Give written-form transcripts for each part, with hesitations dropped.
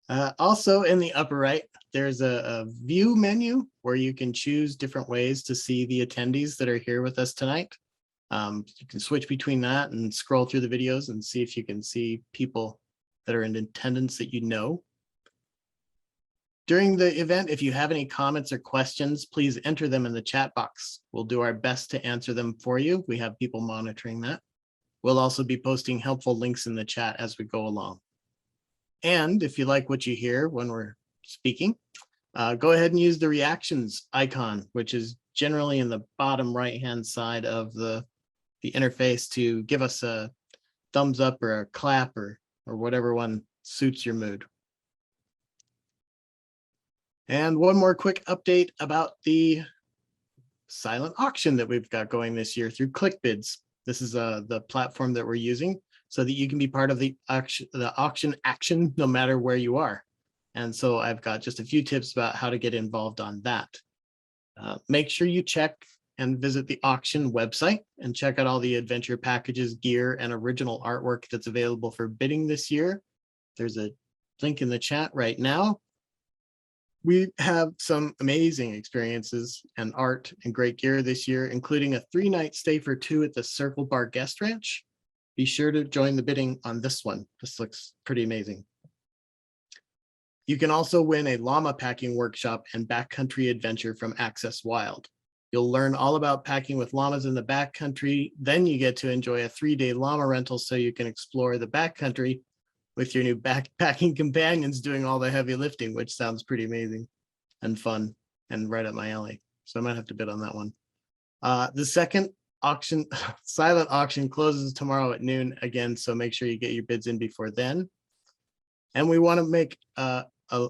Also in the upper right, there's a view menu where you can choose different ways to see the attendees that are here with us tonight. You can switch between that and scroll through the videos and see if you can see people that are in attendance that you know. During the event, if you have any comments or questions, please enter them in the chat box. We'll do our best to answer them for you. We have people monitoring that. We'll also be posting helpful links in the chat as we go along. And if you like what you hear when we're speaking, go ahead and use the reactions icon, which is generally in the bottom right-hand side of the interface, to give us a thumbs up or a clap or whatever one suits your mood. And one more quick update about the silent auction that we've got going this year through ClickBids. This is the platform that we're using so that you can be part of the auction action no matter where you are. And so I've got just a few tips about how to get involved on that. Make sure you check and visit the auction website and check out all the adventure packages, gear, and original artwork that's available for bidding this year. There's a link in the chat right now. We have some amazing experiences and art and great gear this year, including a 3-night stay for 2 at the Circle Bar Guest Ranch. Be sure to join the bidding on this one. This looks pretty amazing. You can also win a llama packing workshop and backcountry adventure from Access Wild. You'll learn all about packing with llamas in the backcountry. Then you get to enjoy a 3-day llama rental so you can explore the backcountry with your new backpacking companions doing all the heavy lifting, which sounds pretty amazing and fun and right up my alley. So I might have to bid on that one. The second auction, silent auction, closes tomorrow at noon again, so make sure you get your bids in before then. And we want to make a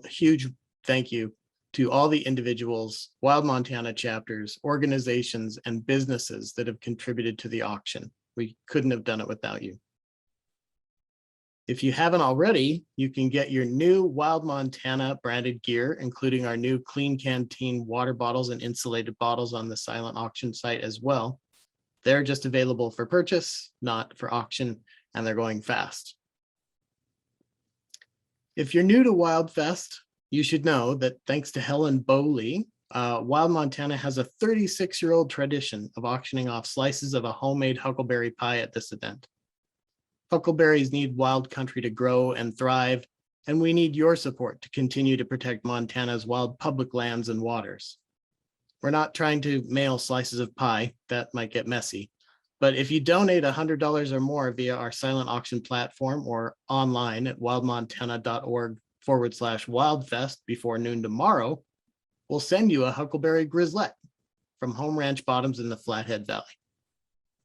huge thank you to all the individuals, Wild Montana chapters, organizations, and businesses that have contributed to the auction. We couldn't have done it without you. If you haven't already, you can get your new Wild Montana branded gear, including our new Clean Canteen water bottles and insulated bottles on the silent auction site as well. They're just available for purchase, not for auction, and they're going fast. If you're new to WildFest, you should know that thanks to Helen Bowley, Wild Montana has a 36-year-old tradition of auctioning off slices of a homemade huckleberry pie at this event. Huckleberries need wild country to grow and thrive, and we need your support to continue to protect Montana's wild public lands and waters. We're not trying to mail slices of pie, that might get messy, but if you donate $100 or more via our silent auction platform or online at wildmontana.org/wildfest before noon tomorrow, we'll send you a huckleberry grizzlet from Home Ranch Bottoms in the Flathead Valley.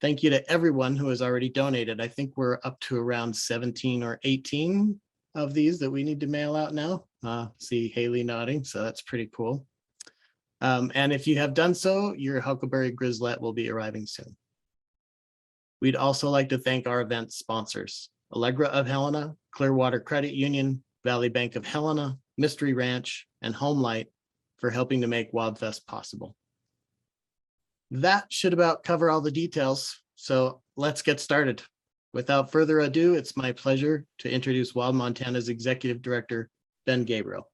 Thank you to everyone who has already donated. I think we're up to around 17 or 18 of these that we need to mail out now. See Haley nodding, so that's pretty cool. And if you have done so, your huckleberry grizzlet will be arriving soon. We'd also like to thank our event sponsors, Allegra of Helena, Clearwater Credit Union, Valley Bank of Helena, Mystery Ranch, and Homelight for helping to make WildFest possible. That should about cover all the details, so let's get started. Without further ado, it's my pleasure to introduce Wild Montana's Executive Director, Ben Gabriel.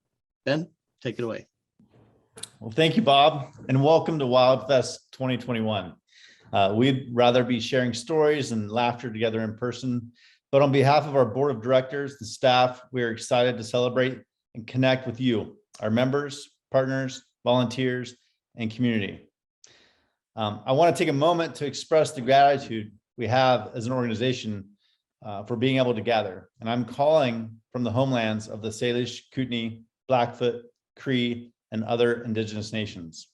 Ben, take it away. Well, thank you, Bob, and welcome to WildFest 2021. We'd rather be sharing stories and laughter together in person, but on behalf of our board of directors, the staff, we are excited to celebrate and connect with you, our members, partners, volunteers, and community. I want to take a moment to express the gratitude we have as an organization for being able to gather. And I'm calling from the homelands of the Salish, Kootenai, Blackfoot, Cree, and other indigenous nations.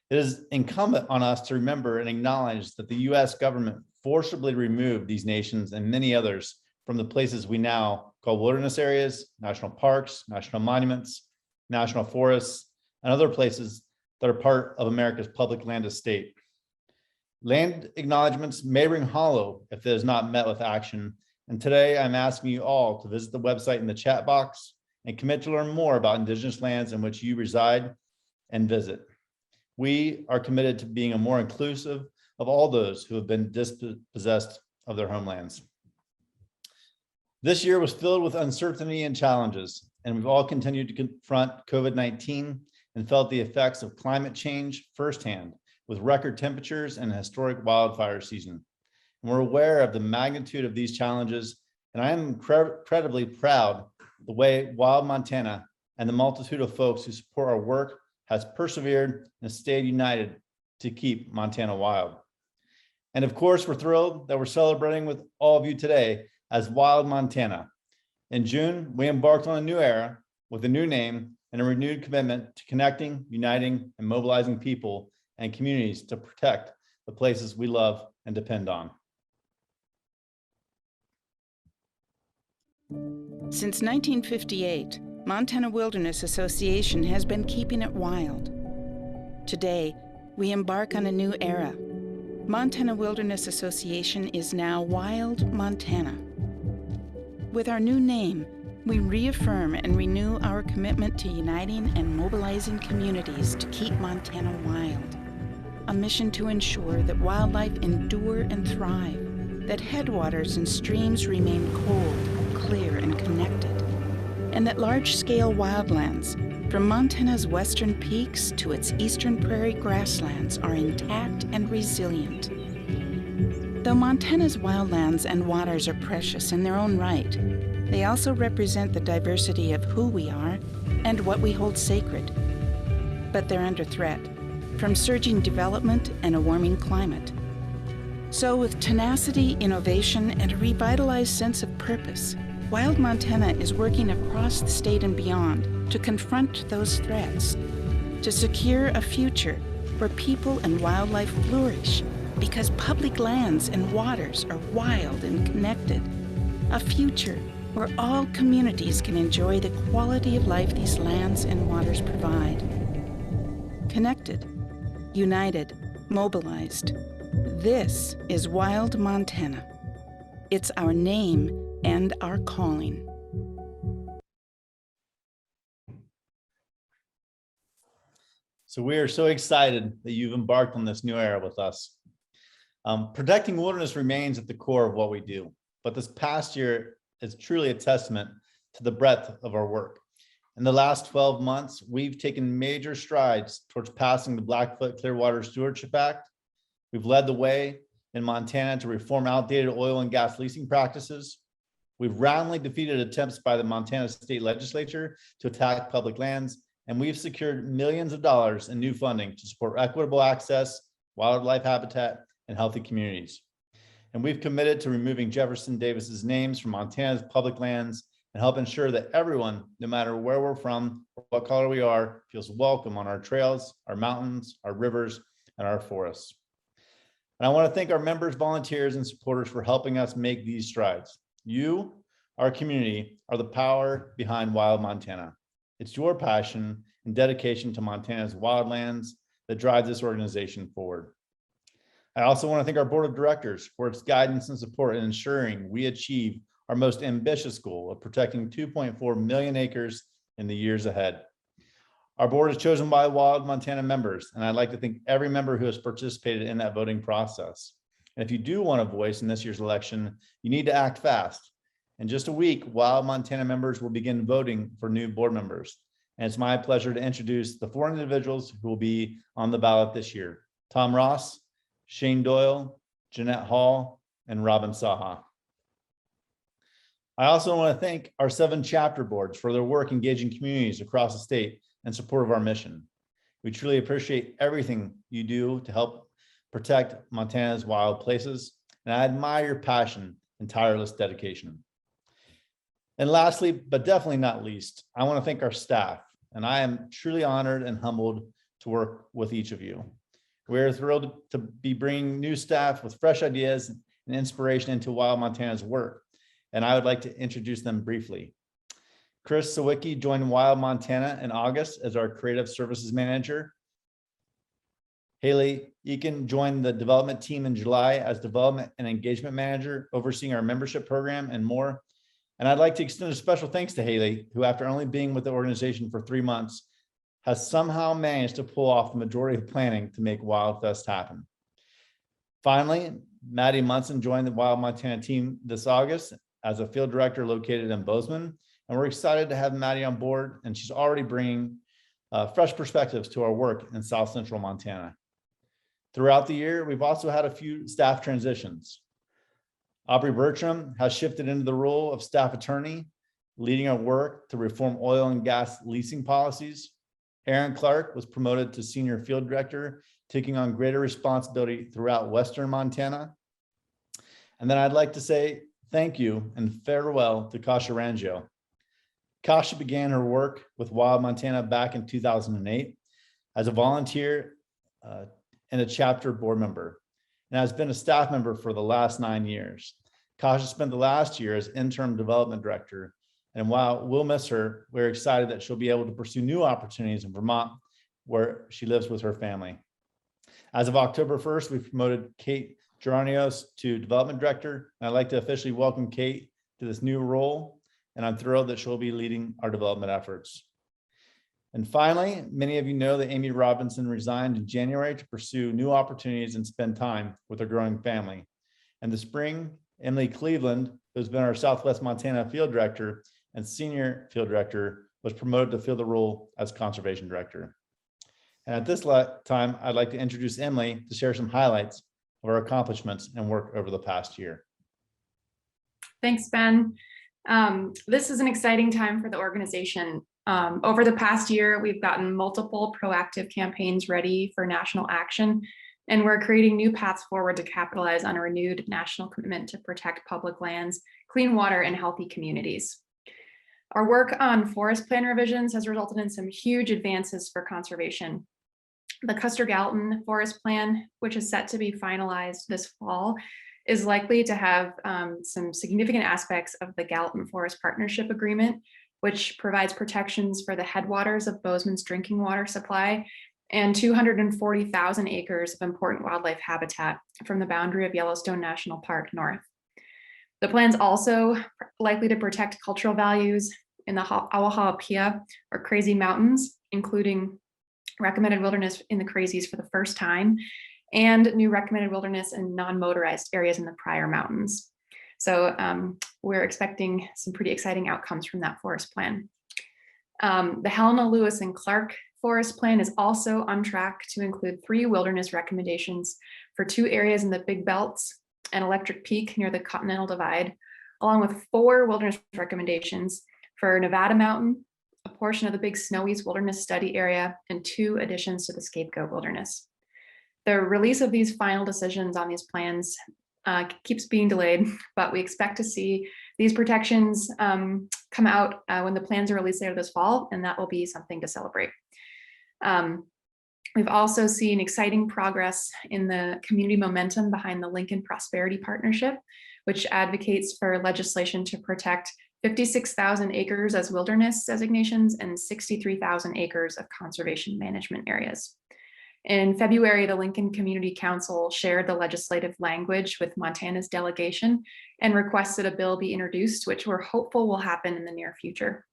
It is incumbent on us to remember and acknowledge that the US government forcibly removed these nations and many others from the places we now call wilderness areas, national parks, national monuments, national forests, and other places that are part of America's public land estate. Land acknowledgements may ring hollow if it is not met with action. And today I'm asking you all to visit the website in the chat box and commit to learn more about indigenous lands in which you reside and visit. We are committed to being a more inclusive of all those who have been dispossessed of their homelands. This year was filled with uncertainty and challenges. and we've all continued to confront COVID-19 and felt the effects of climate change firsthand with record temperatures and a historic wildfire season. And we're aware of the magnitude of these challenges, and I am incredibly proud the way Wild Montana and the multitude of folks who support our work has persevered and stayed united to keep Montana wild. And of course, we're thrilled that we're celebrating with all of you today as Wild Montana. In June, we embarked on a new era with a new name and a renewed commitment to connecting, uniting, and mobilizing people and communities to protect the places we love and depend on. Since 1958, Montana Wilderness Association has been keeping it wild. Today, we embark on a new era. Montana Wilderness Association is now Wild Montana. With our new name, we reaffirm and renew our commitment to uniting and mobilizing communities to keep Montana wild. A mission to ensure that wildlife endure and thrive, that headwaters and streams remain cold, clear, and connected, and that large-scale wildlands, from Montana's western peaks to its eastern prairie grasslands, are intact and resilient. Though Montana's wildlands and waters are precious in their own right, they also represent the diversity of who we are and what we hold sacred. But they're under threat from surging development and a warming climate. So with tenacity, innovation, and a revitalized sense of purpose, Wild Montana is working across the state and beyond to confront those threats, to secure a future where people and wildlife flourish because public lands and waters are wild and connected. A future where all communities can enjoy the quality of life these lands and waters provide. Connected, united, mobilized. This is Wild Montana. It's our name and our calling. So we are so excited that you've embarked on this new era with us. Protecting wilderness remains at the core of what we do, but this past year is truly a testament to the breadth of our work. In the last 12 months, we've taken major strides towards passing the Blackfoot Clearwater Stewardship Act. We've led the way in Montana to reform outdated oil and gas leasing practices. We've roundly defeated attempts by the Montana State Legislature to attack public lands, and we've secured millions of dollars in new funding to support equitable access, wildlife habitat, and healthy communities. And we've committed to removing Jefferson Davis's names from Montana's public lands and help ensure that everyone, no matter where we're from or what color we are, feels welcome on our trails, our mountains, our rivers, and our forests. And I want to thank our members, volunteers, and supporters for helping us make these strides. You, our community, are the power behind Wild Montana. It's your passion and dedication to Montana's wildlands that drive this organization forward. I also want to thank our board of directors for its guidance and support in ensuring we achieve our most ambitious goal of protecting 2.4 million acres in the years ahead. Our board is chosen by Wild Montana members, and I'd like to thank every member who has participated in that voting process. And if you do want a voice in this year's election, you need to act fast. In just a week, Wild Montana members will begin voting for new board members. And it's my pleasure to introduce the 4 individuals who will be on the ballot this year: Tom Ross, Shane Doyle, Jeanette Hall, and Robin Saha. I also want to thank our 7 chapter boards for their work engaging communities across the state in support of our mission. We truly appreciate everything you do to help protect Montana's wild places, and I admire your passion and tireless dedication. And lastly, but definitely not least, I want to thank our staff, and I am truly honored and humbled to work with each of you. We're thrilled to be bringing new staff with fresh ideas and inspiration into Wild Montana's work, and I would like to introduce them briefly. Chris Sawicki joined Wild Montana in August as our Creative Services Manager. Haley Eakin joined the development team in July as Development and Engagement Manager, overseeing our membership program and more. And I'd like to extend a special thanks to Haley, who after only being with the organization for 3 months, has somehow managed to pull off the majority of planning to make WildFest happen. Finally, Maddie Munson joined the Wild Montana team this August as a field director located in Bozeman, and we're excited to have Maddie on board, and she's already bringing fresh perspectives to our work in South Central Montana. Throughout the year, we've also had a few staff transitions. Aubrey Bertram has shifted into the role of staff attorney, leading our work to reform oil and gas leasing policies. Aaron Clark was promoted to senior field director, taking on greater responsibility throughout Western Montana. And then I'd like to say thank you and farewell to Kasha Rangio. Kasha began her work with Wild Montana back in 2008 as a volunteer and a chapter board member, and has been a staff member for the last 9 years. Kasha spent the last year as interim development director, and while we'll miss her, we're excited that she'll be able to pursue new opportunities in Vermont, where she lives with her family. As of October 1st, we've promoted Kate Geranios to development director, and I'd like to officially welcome Kate to this new role, and I'm thrilled that she'll be leading our development efforts. And finally, many of you know that Amy Robinson resigned in January to pursue new opportunities and spend time with her growing family. In the spring, Emily Cleveland, who's been our Southwest Montana field director and senior field director, was promoted to fill the role as conservation director. And at this time, I'd like to introduce Emily to share some highlights of our accomplishments and work over the past year. Thanks, Ben. This is an exciting time for the organization. Over the past year, we've gotten multiple proactive campaigns ready for national action, and we're creating new paths forward to capitalize on a renewed national commitment to protect public lands, clean water, and healthy communities. Our work on forest plan revisions has resulted in some huge advances for conservation. The Custer-Gallatin Forest Plan, which is set to be finalized this fall, is likely to have some significant aspects of the Gallatin Forest Partnership Agreement, which provides protections for the headwaters of Bozeman's drinking water supply and 240,000 acres of important wildlife habitat from the boundary of Yellowstone National Park north. The plan's also likely to protect cultural values in the Awahapia or Crazy Mountains, including recommended wilderness in the Crazies for the first time, and new recommended wilderness in non-motorized areas in the Pryor Mountains. So we're expecting some pretty exciting outcomes from that forest plan. The Helena, Lewis, and Clark Forest Plan is also on track to include 3 wilderness recommendations for 2 areas in the Big Belts and Electric Peak near the Continental Divide, along with 4 wilderness recommendations for Nevada Mountain, a portion of the Big Snowies Wilderness Study Area, and 2 additions to the Scapegoat Wilderness. The release of these final decisions on these plans keeps being delayed, but we expect to see these protections come out when the plans are released later this fall, and that will be something to celebrate. We've also seen exciting progress in the community momentum behind the Lincoln Prosperity Partnership, which advocates for legislation to protect 56,000 acres as wilderness designations and 63,000 acres of conservation management areas. In February, the Lincoln Community Council shared the legislative language with Montana's delegation and requested a bill be introduced, which we're hopeful will happen in the near future.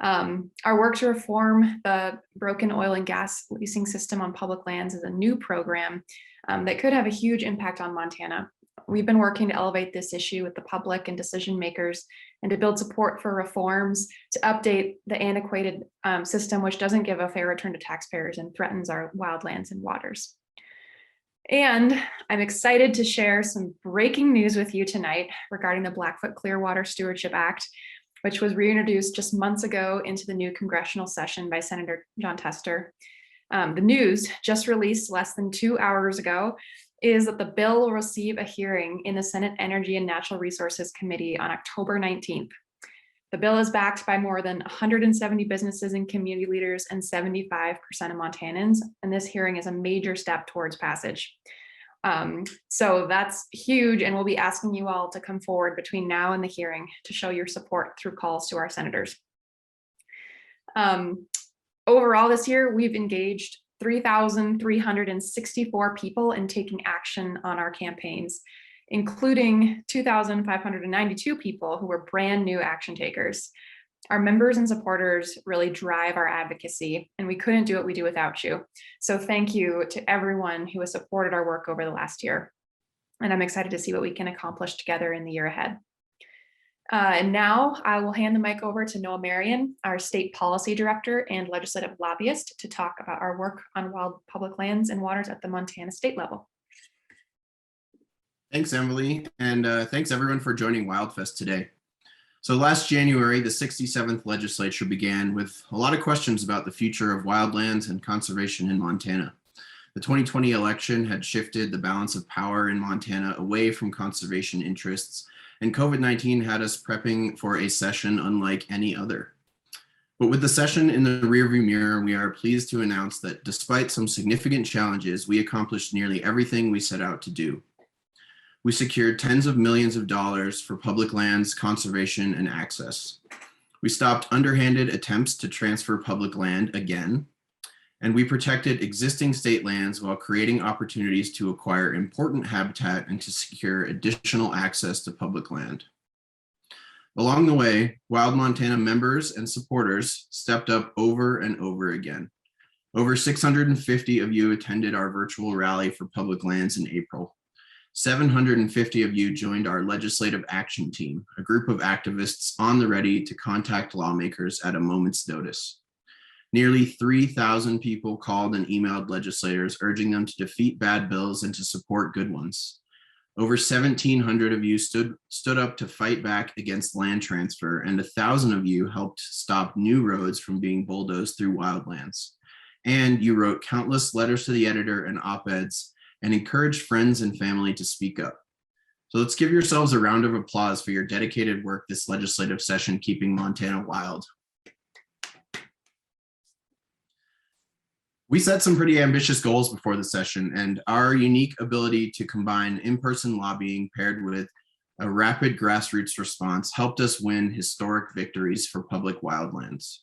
Our work to reform the broken oil and gas leasing system on public lands is a new program that could have a huge impact on Montana. We've been working to elevate this issue with the public and decision makers and to build support for reforms to update the antiquated system, which doesn't give a fair return to taxpayers and threatens our wildlands and waters. And I'm excited to share some breaking news with you tonight regarding the Blackfoot Clearwater Stewardship Act, which was reintroduced just months ago into the new congressional session by Senator Jon Tester. The news just released less than 2 hours ago is that the bill will receive a hearing in the Senate Energy and Natural Resources Committee on October 19th. The bill is backed by more than 170 businesses and community leaders and 75% of Montanans, and this hearing is a major step towards passage. So that's huge, and we'll be asking you all to come forward between now and the hearing to show your support through calls to our senators. Overall this year, we've engaged 3,364 people in taking action on our campaigns, including 2,592 people who were brand new action takers. Our members and supporters really drive our advocacy, and we couldn't do what we do without you. So thank you to everyone who has supported our work over the last year. And I'm excited to see what we can accomplish together in the year ahead. And now I will hand the mic over to Noah Marion, our State Policy Director and Legislative Lobbyist, to talk about our work on wild public lands and waters at the Montana state level. Thanks, Emily, and thanks everyone for joining WildFest today. So last January, the 67th legislature began with a lot of questions about the future of wildlands and conservation in Montana. The 2020 election had shifted the balance of power in Montana away from conservation interests, and COVID-19 had us prepping for a session unlike any other. But with the session in the rearview mirror, we are pleased to announce that despite some significant challenges, we accomplished nearly everything we set out to do. We secured tens of millions of dollars for public lands, conservation, and access. We stopped underhanded attempts to transfer public land again, and we protected existing state lands while creating opportunities to acquire important habitat and to secure additional access to public land. Along the way, Wild Montana members and supporters stepped up over and over again. Over 650 of you attended our virtual rally for public lands in April. 750 of you joined our legislative action team, a group of activists on the ready to contact lawmakers at a moment's notice. Nearly 3,000 people called and emailed legislators urging them to defeat bad bills and to support good ones. Over 1,700 of you stood up to fight back against land transfer, and 1,000 of you helped stop new roads from being bulldozed through wildlands. And you wrote countless letters to the editor and op-eds and encouraged friends and family to speak up. So let's give yourselves a round of applause for your dedicated work this legislative session keeping Montana wild. We set some pretty ambitious goals before the session, and our unique ability to combine in-person lobbying paired with a rapid grassroots response helped us win historic victories for public wildlands.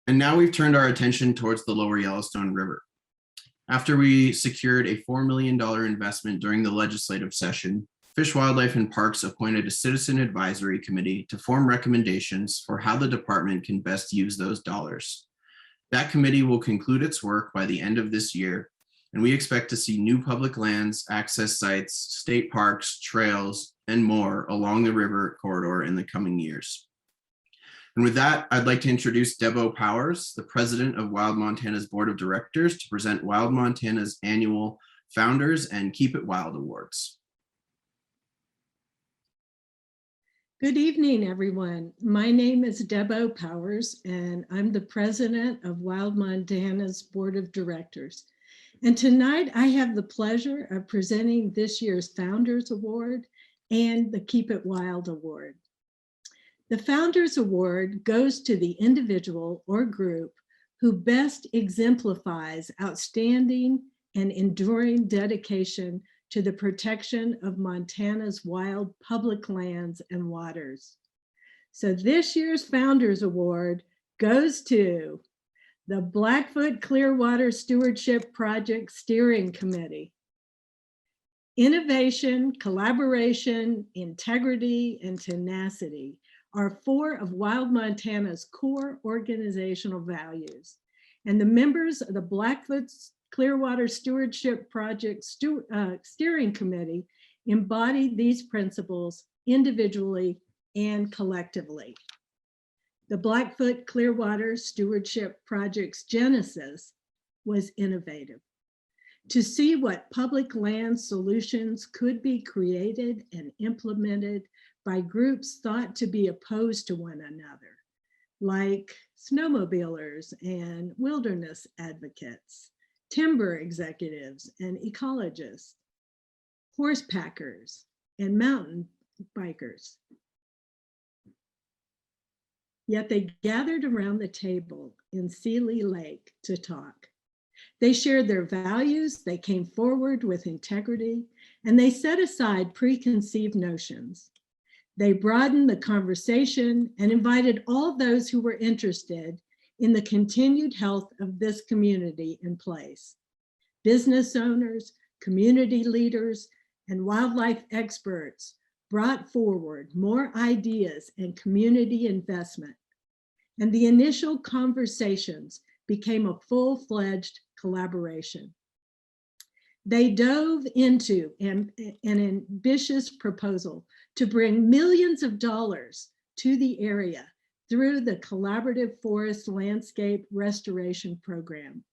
And now we've turned our attention towards the lower Yellowstone River. After we secured a $4 million investment during the legislative session, Fish, Wildlife, and Parks appointed a citizen advisory committee to form recommendations for how the department can best use those dollars. That committee will conclude its work by the end of this year, and we expect to see new public lands, access sites, state parks, trails, and more along the river corridor in the coming years. And with that, I'd like to introduce Debo Powers, the president of Wild Montana's Board of Directors, to present Wild Montana's annual Founders and Keep It Wild Awards. Good evening, everyone. My name is Debo Powers, and I'm the president of Wild Montana's Board of Directors. And tonight I have the pleasure of presenting this year's Founders Award and the Keep It Wild Award. The Founders Award goes to the individual or group who best exemplifies outstanding and enduring dedication to the protection of Montana's wild public lands and waters. So this year's Founders Award goes to the Blackfoot Clearwater Stewardship Project Steering Committee. Innovation, collaboration, integrity, and tenacity are four of Wild Montana's core organizational values. And the members of the Blackfoot Clearwater Stewardship Project Steering Committee embody these principles individually and collectively. The Blackfoot Clearwater Stewardship Project's genesis was innovative. To see what public land solutions could be created and implemented by groups thought to be opposed to one another, like snowmobilers and wilderness advocates, timber executives and ecologists, horse packers and mountain bikers. Yet they gathered around the table in Seeley Lake to talk. They shared their values, they came forward with integrity, and they set aside preconceived notions. They broadened the conversation and invited all those who were interested in the continued health of this community in place. Business owners, community leaders, and wildlife experts brought forward more ideas and community investment. And the initial conversations became a full-fledged collaboration. They dove into an ambitious proposal to bring millions of dollars to the area through the Collaborative Forest Landscape Restoration Program.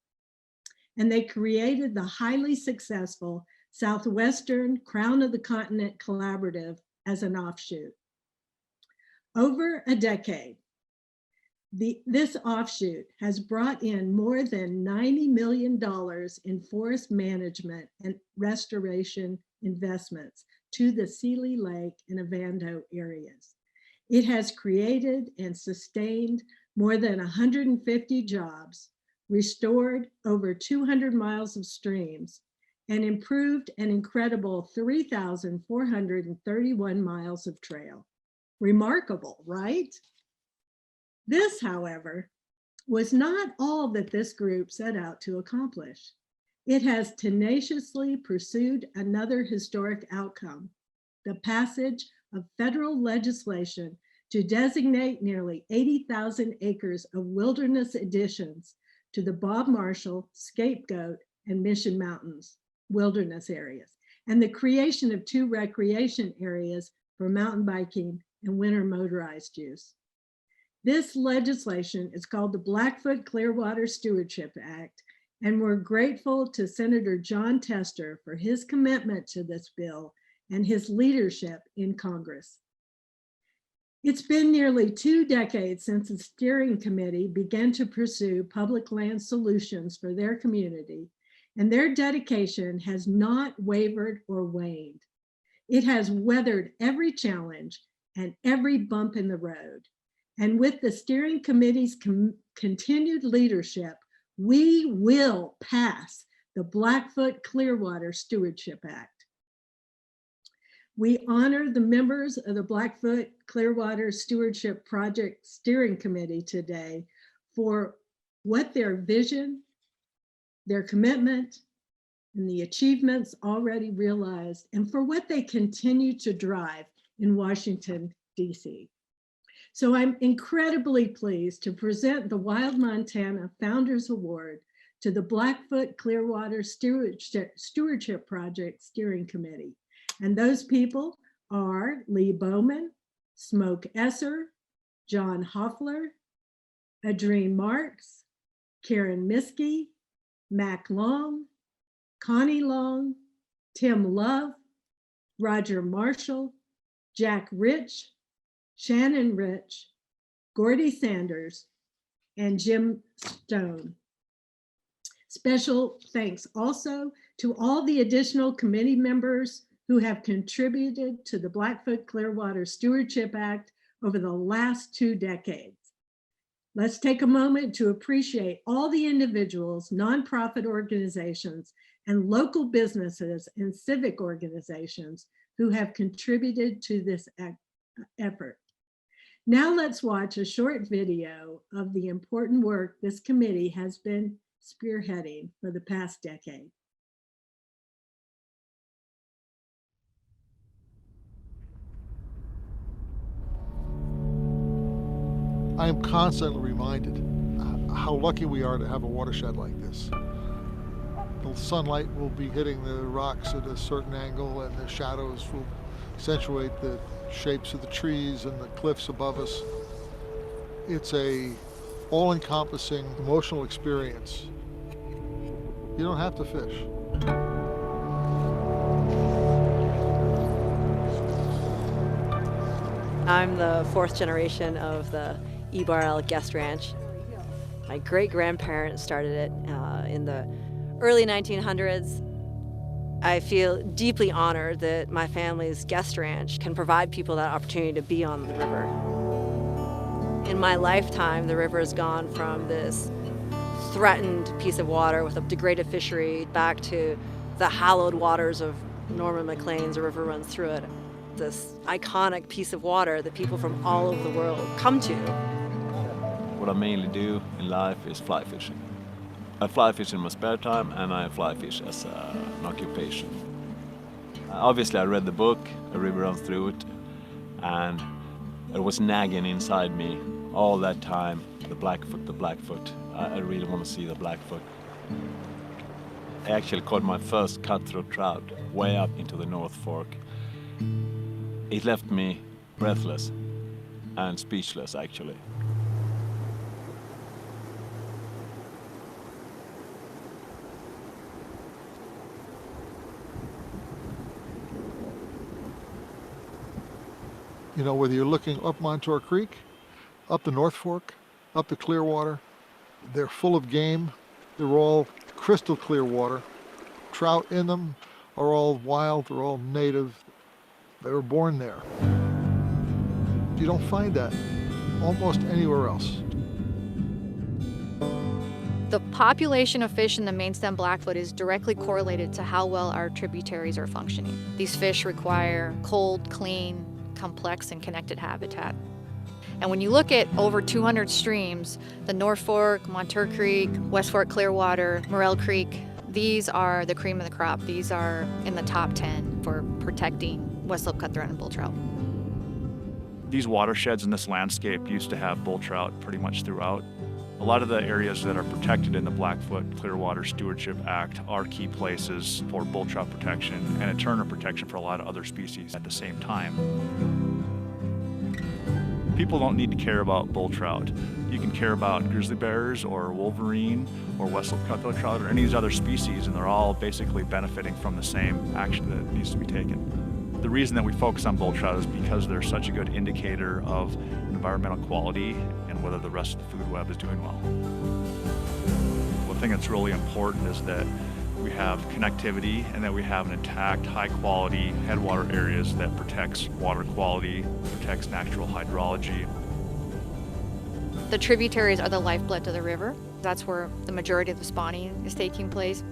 And they created the highly successful Southwestern Crown of the Continent Collaborative as an offshoot. Over a decade, this offshoot has brought in more than $90 million in forest management and restoration investments to the Seeley Lake and Ovando areas. It has created and sustained more than 150 jobs, restored over 200 miles of streams, and improved an incredible 3,431 miles of trail. Remarkable, right? This, however, was not all that this group set out to accomplish. It has tenaciously pursued another historic outcome, the passage of federal legislation to designate nearly 80,000 acres of wilderness additions to the Bob Marshall, Scapegoat, and Mission Mountains wilderness areas, and the creation of 2 recreation areas for mountain biking and winter motorized use. This legislation is called the Blackfoot Clearwater Stewardship Act, and we're grateful to Senator John Tester for his commitment to this bill and his leadership in Congress. It's been nearly 2 decades since the steering committee began to pursue public land solutions for their community, and their dedication has not wavered or waned. It has weathered every challenge and every bump in the road. And with the steering committee's continued leadership, we will pass the Blackfoot Clearwater Stewardship Act. We honor the members of the Blackfoot Clearwater Stewardship Project Steering Committee today for what their vision, their commitment, and the achievements already realized, and for what they continue to drive in Washington, D.C. So I'm incredibly pleased to present the Wild Montana Founders Award to the Blackfoot Clearwater Stewardship Project Steering Committee. And those people are Lee Bowman, Smoke Esser, John Hoffler, Adrene Marks, Karen Miskey, Mac Long, Connie Long, Tim Love, Roger Marshall, Jack Rich, Shannon Rich, Gordy Sanders, and Jim Stone. Special thanks also to all the additional committee members who have contributed to the Blackfoot Clearwater Stewardship Act over the last 2 decades. Let's take a moment to appreciate all the individuals, nonprofit organizations, and local businesses and civic organizations who have contributed to this effort. Now let's watch a short video of the important work this committee has been spearheading for the past decade. I am constantly reminded how lucky we are to have a watershed like this. The sunlight will be hitting the rocks at a certain angle, and the shadows will accentuate the shapes of the trees and the cliffs above us. It's a all-encompassing emotional experience. You don't have to fish. I'm the 4th generation of the Ebarl Guest Ranch. My great-grandparents started it in the early 1900s. I feel deeply honored that my family's guest ranch can provide people that opportunity to be on the river. In my lifetime, the river has gone from this threatened piece of water with a degraded fishery back to the hallowed waters of Norman McLean's A River Runs Through It. This iconic piece of water that people from all over the world come to. What I mainly do in life is fly fishing. I fly fish in my spare time, and I fly fish as an occupation. Obviously, I read the book, A River Runs Through It, and it was nagging inside me all that time, the Blackfoot, the Blackfoot. I really want to see the Blackfoot. I actually caught my first cutthroat trout way up into the North Fork. It left me breathless and speechless, actually. You know, whether you're looking up Montour Creek, up the North Fork, up the Clearwater, they're full of game. They're all crystal clear water. Trout in them are all wild, they're all native. They were born there. You don't find that almost anywhere else. The population of fish in the mainstem Blackfoot is directly correlated to how well our tributaries are functioning. These fish require cold, clean, complex, and connected habitat. And when you look at over 200 streams, the North Fork, Montour Creek, West Fork Clearwater, Morrell Creek, these are the cream of the crop. These are in the top 10 for protecting West Slope cutthroat and bull trout. These watersheds in this landscape used to have bull trout pretty much throughout. A lot of the areas that are protected in the Blackfoot Clearwater Stewardship Act are key places for bull trout protection and in turn protection for a lot of other species at the same time. People don't need to care about bull trout. You can care about grizzly bears or wolverine or West Slope cutthroat trout or any of these other species, and they're all basically benefiting from the same action that needs to be taken. The reason that we focus on bull trout is because they're such a good indicator of environmental quality and whether the rest of the food web is doing well. One thing that's really important is that we have connectivity and that we have an intact, high-quality headwater areas that protects water quality, protects natural hydrology. The tributaries are the lifeblood to the river. That's where the majority of the spawning is taking place.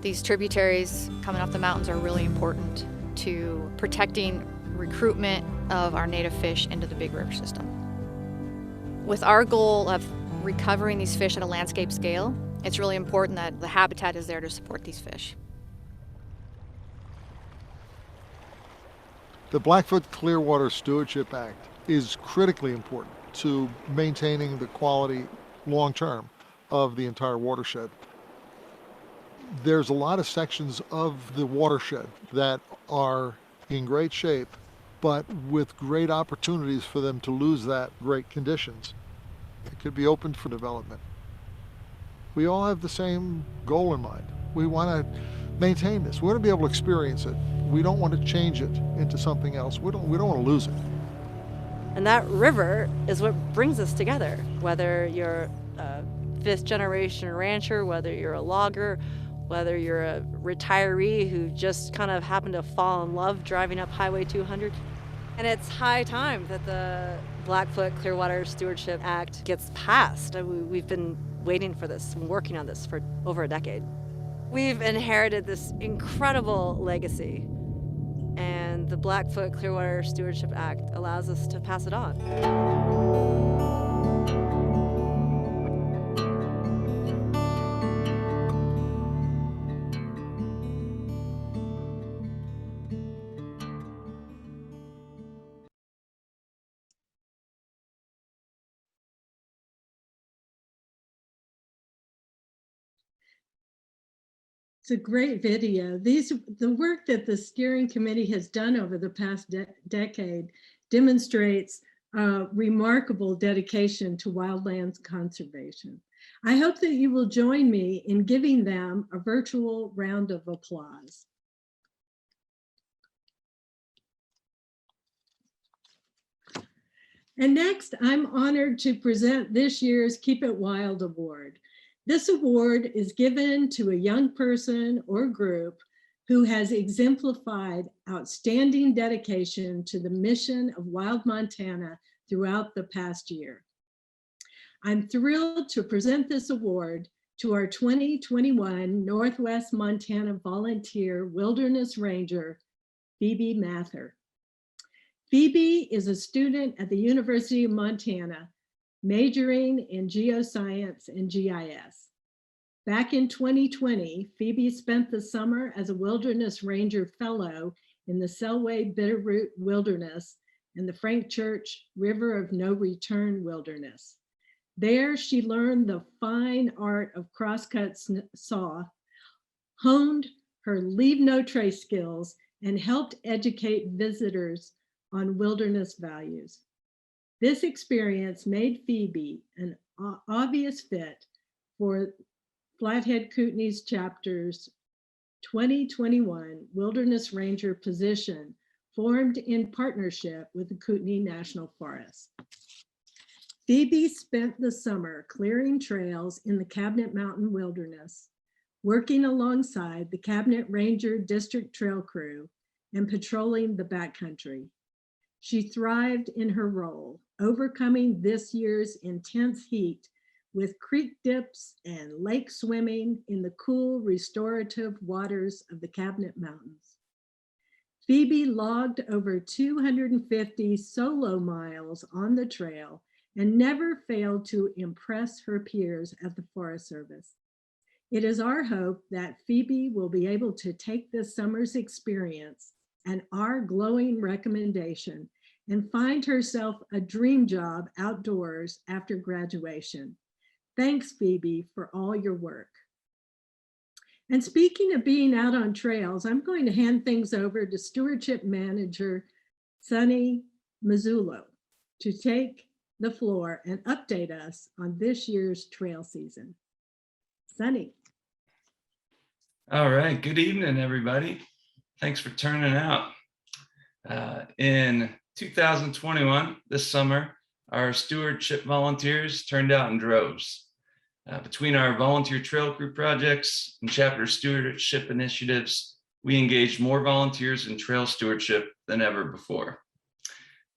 These tributaries coming off the mountains are really important to protecting recruitment of our native fish into the big river system. With our goal of recovering these fish at a landscape scale, it's really important that the habitat is there to support these fish. The Blackfoot Clearwater Stewardship Act is critically important to maintaining the quality long-term of the entire watershed. There's a lot of sections of the watershed that are in great shape, but with great opportunities for them to lose that great conditions. It could be open for development. We all have the same goal in mind. We want to maintain this. We want to be able to experience it. We don't want to change it into something else. We don't want to lose it. And that river is what brings us together, whether you're a fifth generation rancher, whether you're a logger, whether you're a retiree who just kind of happened to fall in love driving up Highway 200. And it's high time that the Blackfoot Clearwater Stewardship Act gets passed. We've been waiting for this and working on this for over a decade. We've inherited this incredible legacy, and the Blackfoot Clearwater Stewardship Act allows us to pass it on. It's a great video. The work that the steering committee has done over the past decade demonstrates remarkable dedication to wildlands conservation. I hope that you will join me in giving them a virtual round of applause. And next, I'm honored to present this year's Keep It Wild Award. This award is given to a young person or group who has exemplified outstanding dedication to the mission of Wild Montana throughout the past year. I'm thrilled to present this award to our 2021 Northwest Montana Volunteer Wilderness Ranger, Phoebe Mather. Phoebe is a student at the University of Montana, majoring in geoscience and GIS. Back in 2020, Phoebe spent the summer as a Wilderness Ranger Fellow in the Selway Bitterroot Wilderness and the Frank Church River of No Return Wilderness. There, she learned the fine art of crosscut saw, honed her leave no trace skills, and helped educate visitors on wilderness values. This experience made Phoebe an obvious fit for Flathead Kootenai's chapter's 2021 Wilderness Ranger position, formed in partnership with the Kootenai National Forest. Phoebe spent the summer clearing trails in the Cabinet Mountain Wilderness, working alongside the Cabinet Ranger District Trail Crew and patrolling the backcountry. She thrived in her role, overcoming this year's intense heat with creek dips and lake swimming in the cool, restorative waters of the Cabinet Mountains. Phoebe logged over 250 solo miles on the trail and never failed to impress her peers at the Forest Service. It is our hope that Phoebe will be able to take this summer's experience and our glowing recommendation and find herself a dream job outdoors after graduation. Thanks, Phoebe, for all your work. And speaking of being out on trails, I'm going to hand things over to Stewardship Manager Sunny Mazzullo to take the floor and update us on this year's trail season. Sunny. All right, good evening, everybody. Thanks for turning out. In 2021, this summer, our stewardship volunteers turned out in droves. Between our volunteer trail crew projects and chapter stewardship initiatives, we engaged more volunteers in trail stewardship than ever before.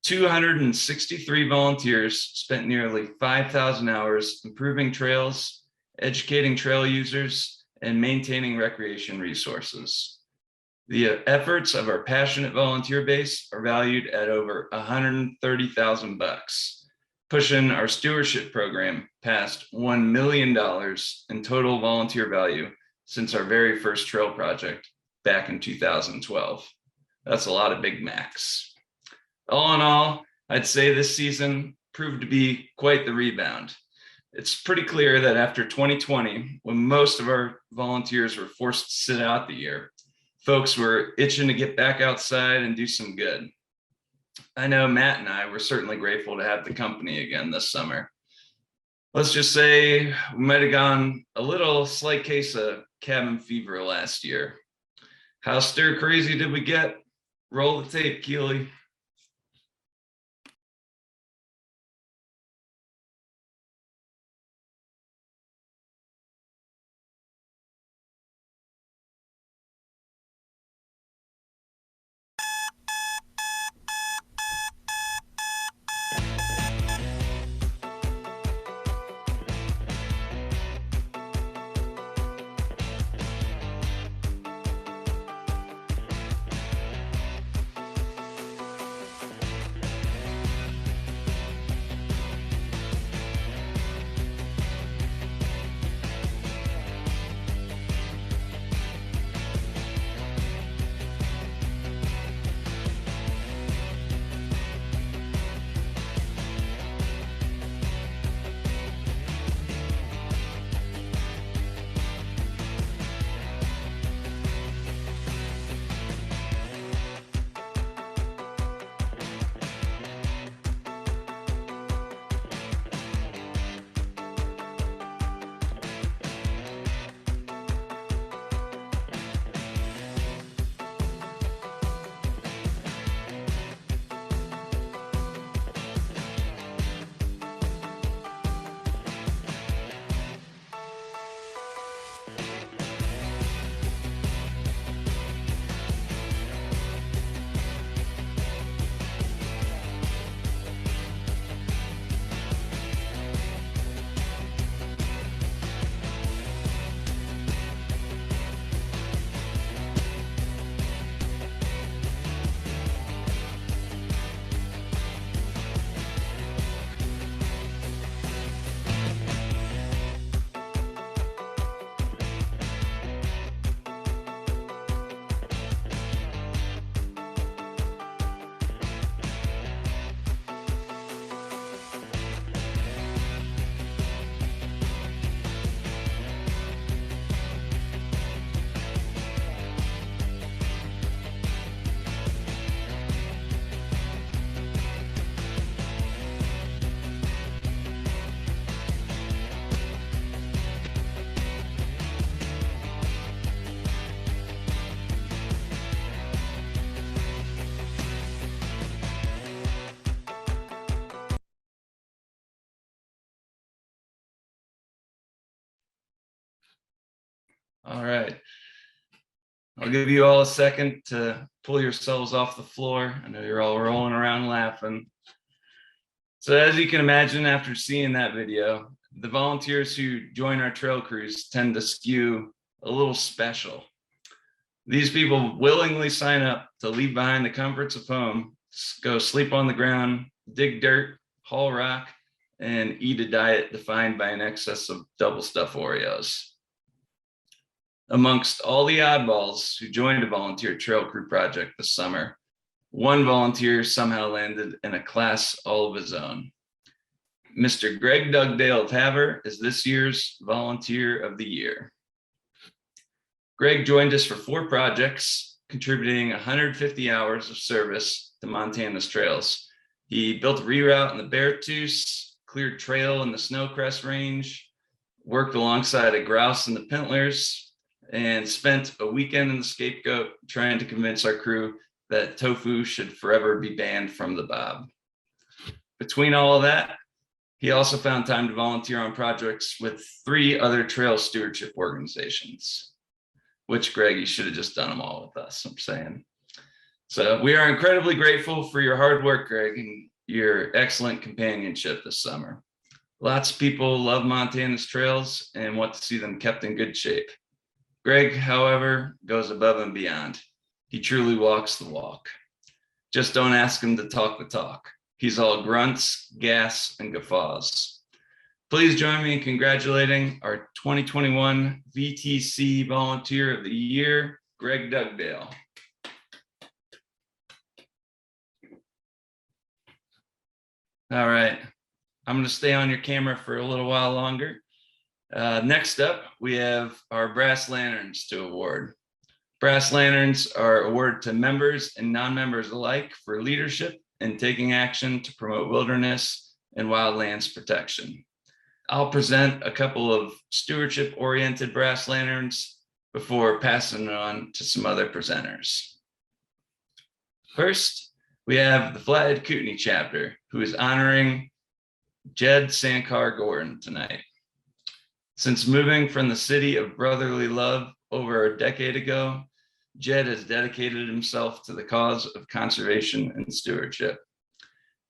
263 volunteers spent nearly 5,000 hours improving trails, educating trail users, and maintaining recreation resources. The efforts of our passionate volunteer base are valued at over $130,000, pushing our stewardship program past $1 million in total volunteer value since our very first trail project back in 2012. That's a lot of Big Macs. All in all, I'd say this season proved to be quite the rebound. It's pretty clear that after 2020, when most of our volunteers were forced to sit out the year, folks were itching to get back outside and do some good. I know Matt and I were certainly grateful to have the company again this summer. Let's just say we might have gone a little slight case of cabin fever last year. How stir crazy did we get? Roll the tape, Keely. All right. I'll give you all a second to pull yourselves off the floor. I know you're all rolling around laughing. So as you can imagine, after seeing that video, the volunteers who join our trail crews tend to skew a little special. These people willingly sign up to leave behind the comforts of home, go sleep on the ground, dig dirt, haul rock, and eat a diet defined by an excess of double stuffed Oreos. Amongst all the oddballs who joined a volunteer trail crew project this summer, one volunteer somehow landed in a class all of his own. Mr. Greg Dugdale of Havre is this year's Volunteer of the Year. Greg joined us for 4 projects, contributing 150 hours of service to Montana's trails. He built a reroute in the Beartooth, cleared trail in the Snowcrest Range, worked alongside a grouse in the Pintlers, and spent a weekend in the Scapegoat trying to convince our crew that tofu should forever be banned from the Bob. Between all of that, he also found time to volunteer on projects with 3 other trail stewardship organizations, which, Greg, you should have just done them all with us, I'm saying. So we are incredibly grateful for your hard work, Greg, and your excellent companionship this summer. Lots of people love Montana's trails and want to see them kept in good shape. Greg, however, goes above and beyond. He truly walks the walk. Just don't ask him to talk the talk. He's all grunts, gas, and guffaws. Please join me in congratulating our 2021 VTC Volunteer of the Year, Greg Dugdale. All right, I'm going to stay on your camera for a little while longer. Next up, we have our Brass Lanterns to award. Brass Lanterns are awarded to members and non-members alike for leadership and taking action to promote wilderness and wildlands protection. I'll present a couple of stewardship-oriented Brass Lanterns before passing it on to some other presenters. First, we have the Flathead Kootenai chapter, who is honoring Jed Sankar Gordon tonight. Since moving from the city of brotherly love over a decade ago, Jed has dedicated himself to the cause of conservation and stewardship.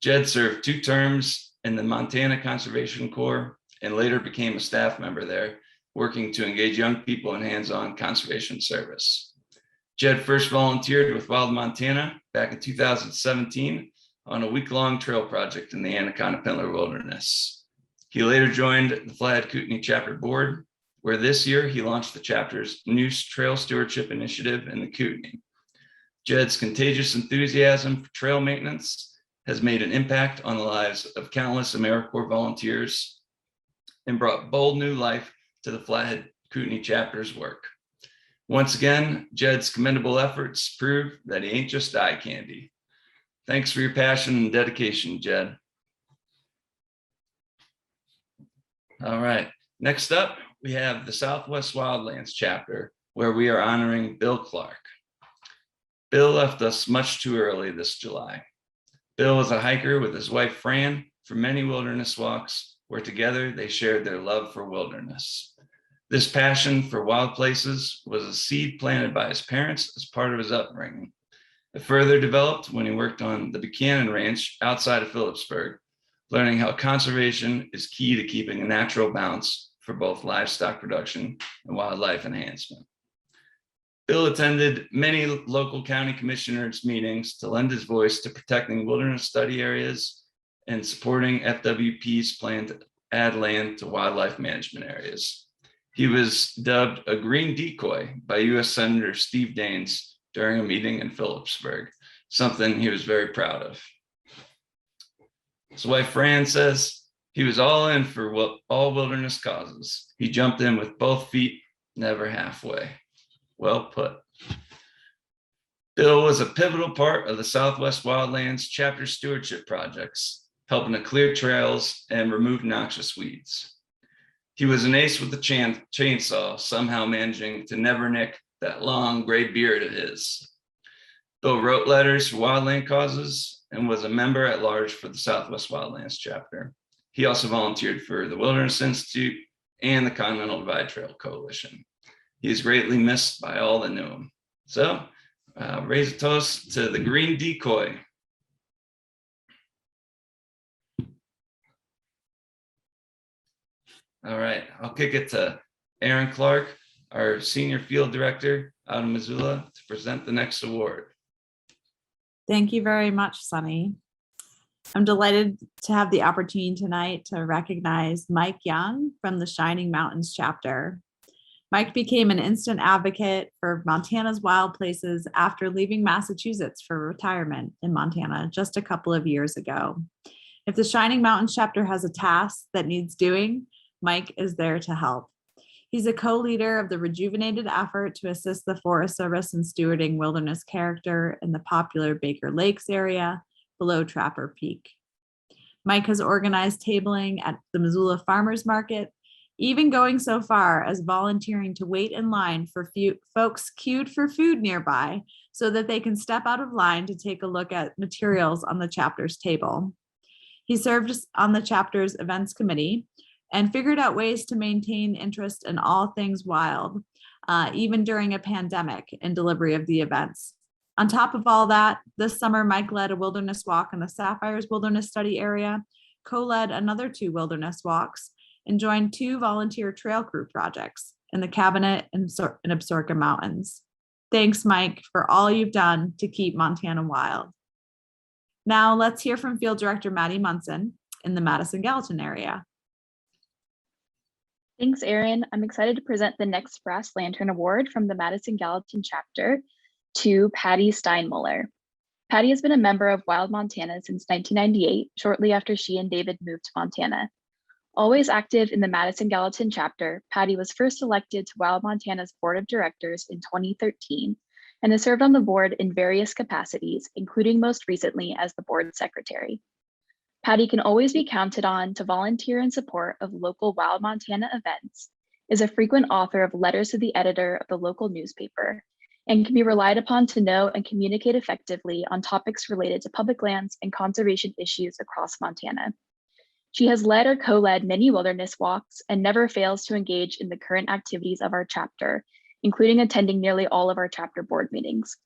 Jed served 2 terms in the Montana Conservation Corps and later became a staff member there, working to engage young people in hands-on conservation service. Jed first volunteered with Wild Montana back in 2017 on a week-long trail project in the Anaconda Pintler Wilderness. He later joined the Flathead Kootenai chapter board, where this year he launched the chapter's new trail stewardship initiative in the Kootenai. Jed's contagious enthusiasm for trail maintenance has made an impact on the lives of countless AmeriCorps volunteers and brought bold new life to the Flathead Kootenai chapter's work. Once again, Jed's commendable efforts prove that he ain't just eye candy. Thanks for your passion and dedication, Jed. All right, next up, we have the Southwest Wildlands chapter, where we are honoring Bill Clark. Bill left us much too early this July. Bill was a hiker with his wife, Fran, for many wilderness walks, where together they shared their love for wilderness. This passion for wild places was a seed planted by his parents as part of his upbringing. It further developed when he worked on the Buchanan Ranch outside of Phillipsburg, learning how conservation is key to keeping a natural balance for both livestock production and wildlife enhancement. Bill attended many local county commissioners' meetings to lend his voice to protecting wilderness study areas and supporting FWP's plan to add land to wildlife management areas. He was dubbed a green decoy by U.S. Senator Steve Daines during a meeting in Phillipsburg, something he was very proud of. His wife Fran says he was all in for all wilderness causes. He jumped in with both feet, never halfway. Well put. Bill was a pivotal part of the Southwest Wildlands chapter stewardship projects, helping to clear trails and remove noxious weeds. He was an ace with the chainsaw, somehow managing to never nick that long gray beard of his. Bill wrote letters for wildland causes and was a member at large for the Southwest Wildlands chapter. He also volunteered for the Wilderness Institute and the Continental Divide Trail Coalition. He is greatly missed by all that knew him. So raise a toast to the green decoy. All right, I'll kick it to Aaron Clark, our Senior Field Director out of Missoula, to present the next award. Thank you very much, Sunny. I'm delighted to have the opportunity tonight to recognize Mike Young from the Shining Mountains chapter. Mike became an instant advocate for Montana's wild places after leaving Massachusetts for retirement in Montana just a couple of years ago. If the Shining Mountains chapter has a task that needs doing, Mike is there to help. He's a co-leader of the rejuvenated effort to assist the Forest Service in stewarding wilderness character in the popular Baker Lakes area below Trapper Peak. Mike has organized tabling at the Missoula Farmers Market, even going so far as volunteering to wait in line for folks queued for food nearby so that they can step out of line to take a look at materials on the chapter's table. He served on the chapter's events committee and figured out ways to maintain interest in all things wild, even during a pandemic and delivery of the events. On top of all that, this summer, Mike led a wilderness walk in the Sapphires Wilderness Study area, co-led another 2 wilderness walks, and joined 2 volunteer trail crew projects in the Cabinet and Absaroka Mountains. Thanks, Mike, for all you've done to keep Montana wild. Now let's hear from Field Director Maddie Munson in the Madison-Gallatin area. Thanks, Erin. I'm excited to present the next Brass Lantern Award from the Madison-Gallatin chapter to Patty Steinmuller. Patty has been a member of Wild Montana since 1998, shortly after she and David moved to Montana. Always active in the Madison-Gallatin chapter, Patty was first elected to Wild Montana's Board of Directors in 2013 and has served on the board in various capacities, including most recently as the board secretary. Patty can always be counted on to volunteer in support of local Wild Montana events, is a frequent author of letters to the editor of the local newspaper, and can be relied upon to know and communicate effectively on topics related to public lands and conservation issues across Montana. She has led or co-led many wilderness walks and never fails to engage in the current activities of our chapter, including attending nearly all of our chapter board meetings.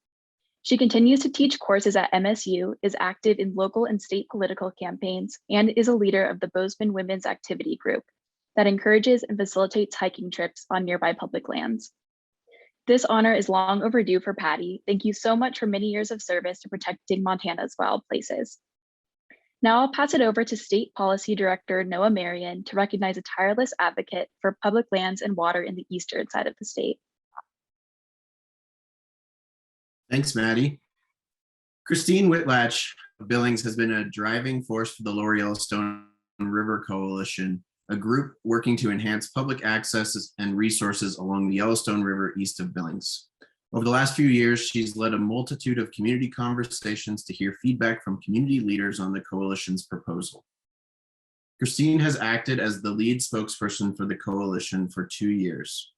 She continues to teach courses at MSU, is active in local and state political campaigns, and is a leader of the Bozeman Women's Activity Group that encourages and facilitates hiking trips on nearby public lands. This honor is long overdue for Patty. Thank you so much for many years of service to protecting Montana's wild places. Now I'll pass it over to State Policy Director Noah Marion to recognize a tireless advocate for public lands and water in the eastern side of the state. Thanks, Maddie. Christine Whitlatch of Billings has been a driving force for the Lower Yellowstone River Coalition, a group working to enhance public access and resources along the Yellowstone River east of Billings. Over the last few years, she's led a multitude of community conversations to hear feedback from community leaders on the coalition's proposal. Christine has acted as the lead spokesperson for the coalition for 2 years,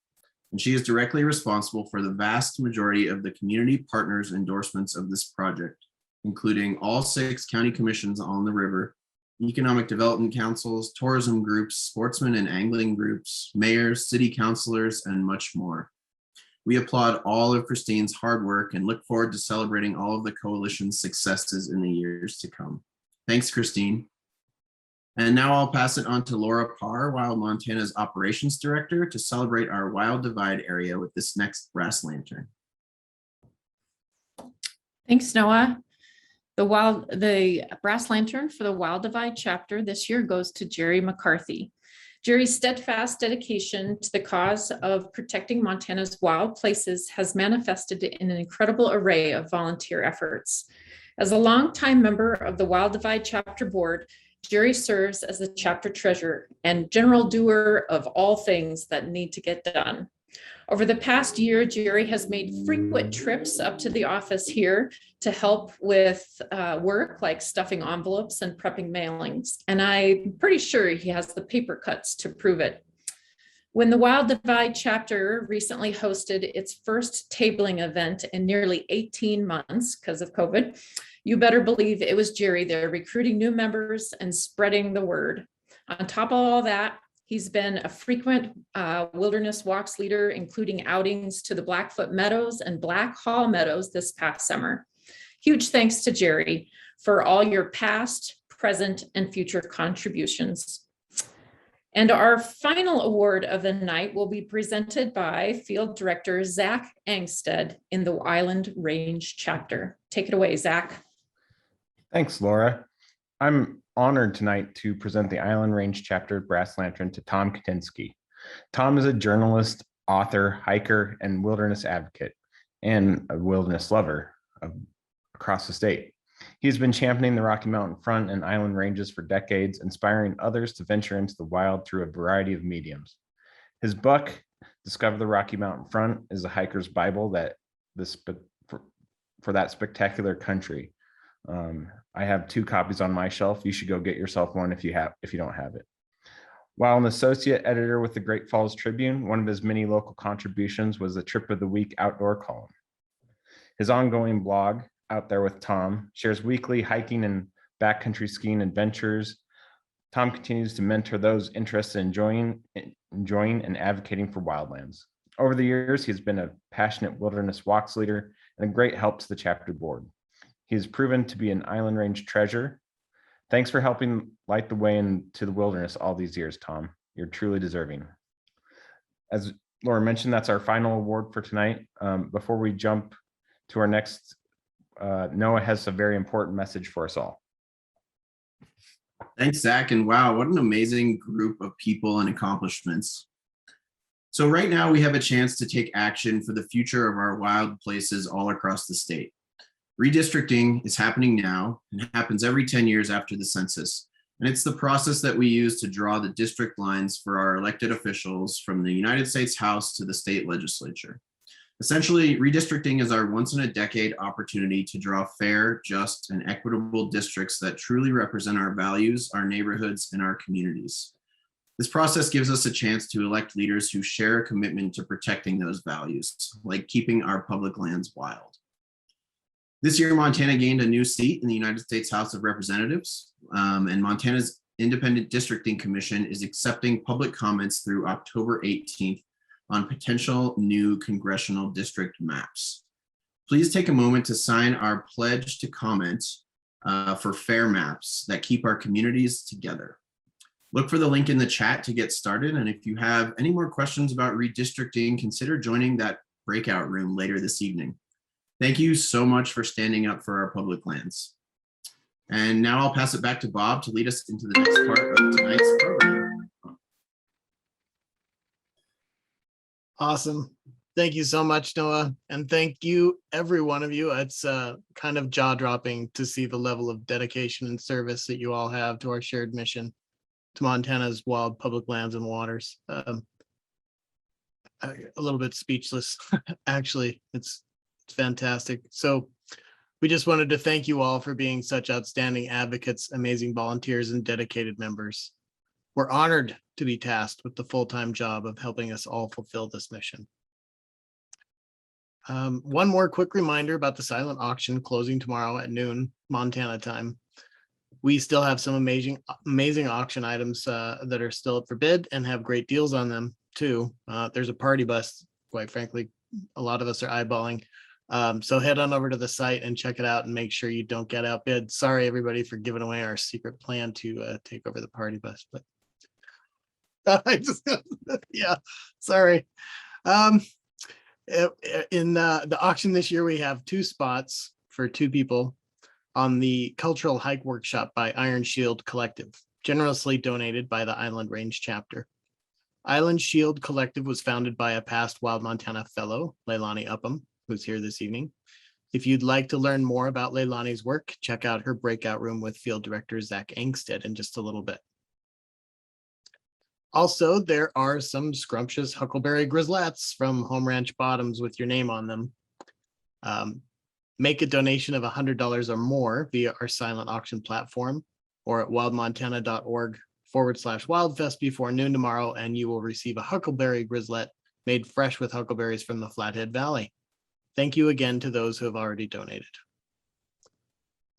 and she is directly responsible for the vast majority of the community partners' endorsements of this project, including all 6 county commissions on the river, economic development councils, tourism groups, sportsmen and angling groups, mayors, city councilors, and much more. We applaud all of Christine's hard work and look forward to celebrating all of the coalition's successes in the years to come. Thanks, Christine. And now I'll pass it on to Laura Parr, Wild Montana's Operations Director, to celebrate our Wild Divide area with this next Brass Lantern. Thanks, Noah. The Brass Lantern for the Wild Divide chapter this year goes to Jerry McCarthy. Jerry's steadfast dedication to the cause of protecting Montana's wild places has manifested in an incredible array of volunteer efforts. As a longtime member of the Wild Divide chapter board, Jerry serves as the chapter treasurer and general doer of all things that need to get done. Over the past year, Jerry has made frequent trips up to the office here to help with work like stuffing envelopes and prepping mailings. And I'm pretty sure he has the paper cuts to prove it. When the Wild Divide chapter recently hosted its first tabling event in nearly 18 months because of COVID, you better believe it was Jerry there recruiting new members and spreading the word. On top of all that, He's been a frequent wilderness walks leader, including outings to the Blackfoot Meadows and Black Hall Meadows this past summer. Huge thanks to Jerry for all your past, present, and future contributions. And our final award of the night will be presented by Field Director Zach Angstead in the Island Range chapter. Take it away, Zach. Thanks, Laura. I'm honored tonight to present the Island Range chapter Brass Lantern to Tom Katinsky. Tom is a journalist, author, hiker, and wilderness advocate, and a wilderness lover across the state. He's been championing the Rocky Mountain Front and Island Ranges for decades, inspiring others to venture into the wild through a variety of mediums. His book, Discover the Rocky Mountain Front, is a hiker's Bible for that spectacular country. I have 2 copies on my shelf. You should go get yourself one if you don't have it. While an associate editor with the Great Falls Tribune, one of his many local contributions was the Trip of the Week outdoor column. His ongoing blog, Out There with Tom, shares weekly hiking and backcountry skiing adventures. Tom continues to mentor those interested in enjoying and advocating for wildlands. Over the years, he's been a passionate wilderness walks leader and a great help to the chapter board. He has proven to be an Island Range treasure. Thanks for helping light the way into the wilderness all these years, Tom. You're truly deserving. As Laura mentioned, that's our final award for tonight. Before we jump to our next, Noah has a very important message for us all. Thanks, Zach. And wow, what an amazing group of people and accomplishments. So right now we have a chance to take action for the future of our wild places all across the state. Redistricting is happening now and happens every 10 years after the census. And it's the process that we use to draw the district lines for our elected officials from the United States House to the state legislature. Essentially, redistricting is our once-in-a-decade opportunity to draw fair, just, and equitable districts that truly represent our values, our neighborhoods, and our communities. This process gives us a chance to elect leaders who share a commitment to protecting those values, like keeping our public lands wild. This year, Montana gained a new seat in the United States House of Representatives, and Montana's Independent Districting Commission is accepting public comments through October 18th on potential new congressional district maps. Please take a moment to sign our pledge to comment for fair maps that keep our communities together. Look for the link in the chat to get started, and if you have any more questions about redistricting, consider joining that breakout room later this evening. Thank you so much for standing up for our public lands. And now I'll pass it back to Bob to lead us into the next part of tonight's program. Awesome. Thank you so much, Noah. And thank you, every one of you. It's kind of jaw-dropping to see the level of dedication and service that you all have to our shared mission to Montana's wild public lands and waters. A little bit speechless, actually. It's fantastic. So we just wanted to thank you all for being such outstanding advocates, amazing volunteers, and dedicated members. We're honored to be tasked with the full-time job of helping us all fulfill this mission. One more quick reminder about the silent auction closing tomorrow at noon Montana time. We still have some amazing auction items that are still up for bid and have great deals on them too. There's a party bus, quite frankly, a lot of us are eyeballing. So head on over to the site and check it out and make sure you don't get outbid. Sorry, everybody, for giving away our secret plan to take over the party bus, but yeah, sorry. In the auction this year, we have 2 spots for 2 people on the Cultural Hike Workshop by Iron Sheild Collective, generously donated by the Island Range chapter. Island Sheild Collective was founded by a past Wild Montana fellow, Leilani Upham, who's here this evening. If you'd like to learn more about Leilani's work, check out her breakout room with Field Director Zach Angstead in just a little bit. Also, there are some scrumptious huckleberry grizzlettes from Home Ranch Bottoms with your name on them. Make a donation of $100 or more via our silent auction platform or at wildmontana.org/wildfest before noon tomorrow, and you will receive a huckleberry grizzlette made fresh with huckleberries from the Flathead Valley. Thank you again to those who have already donated.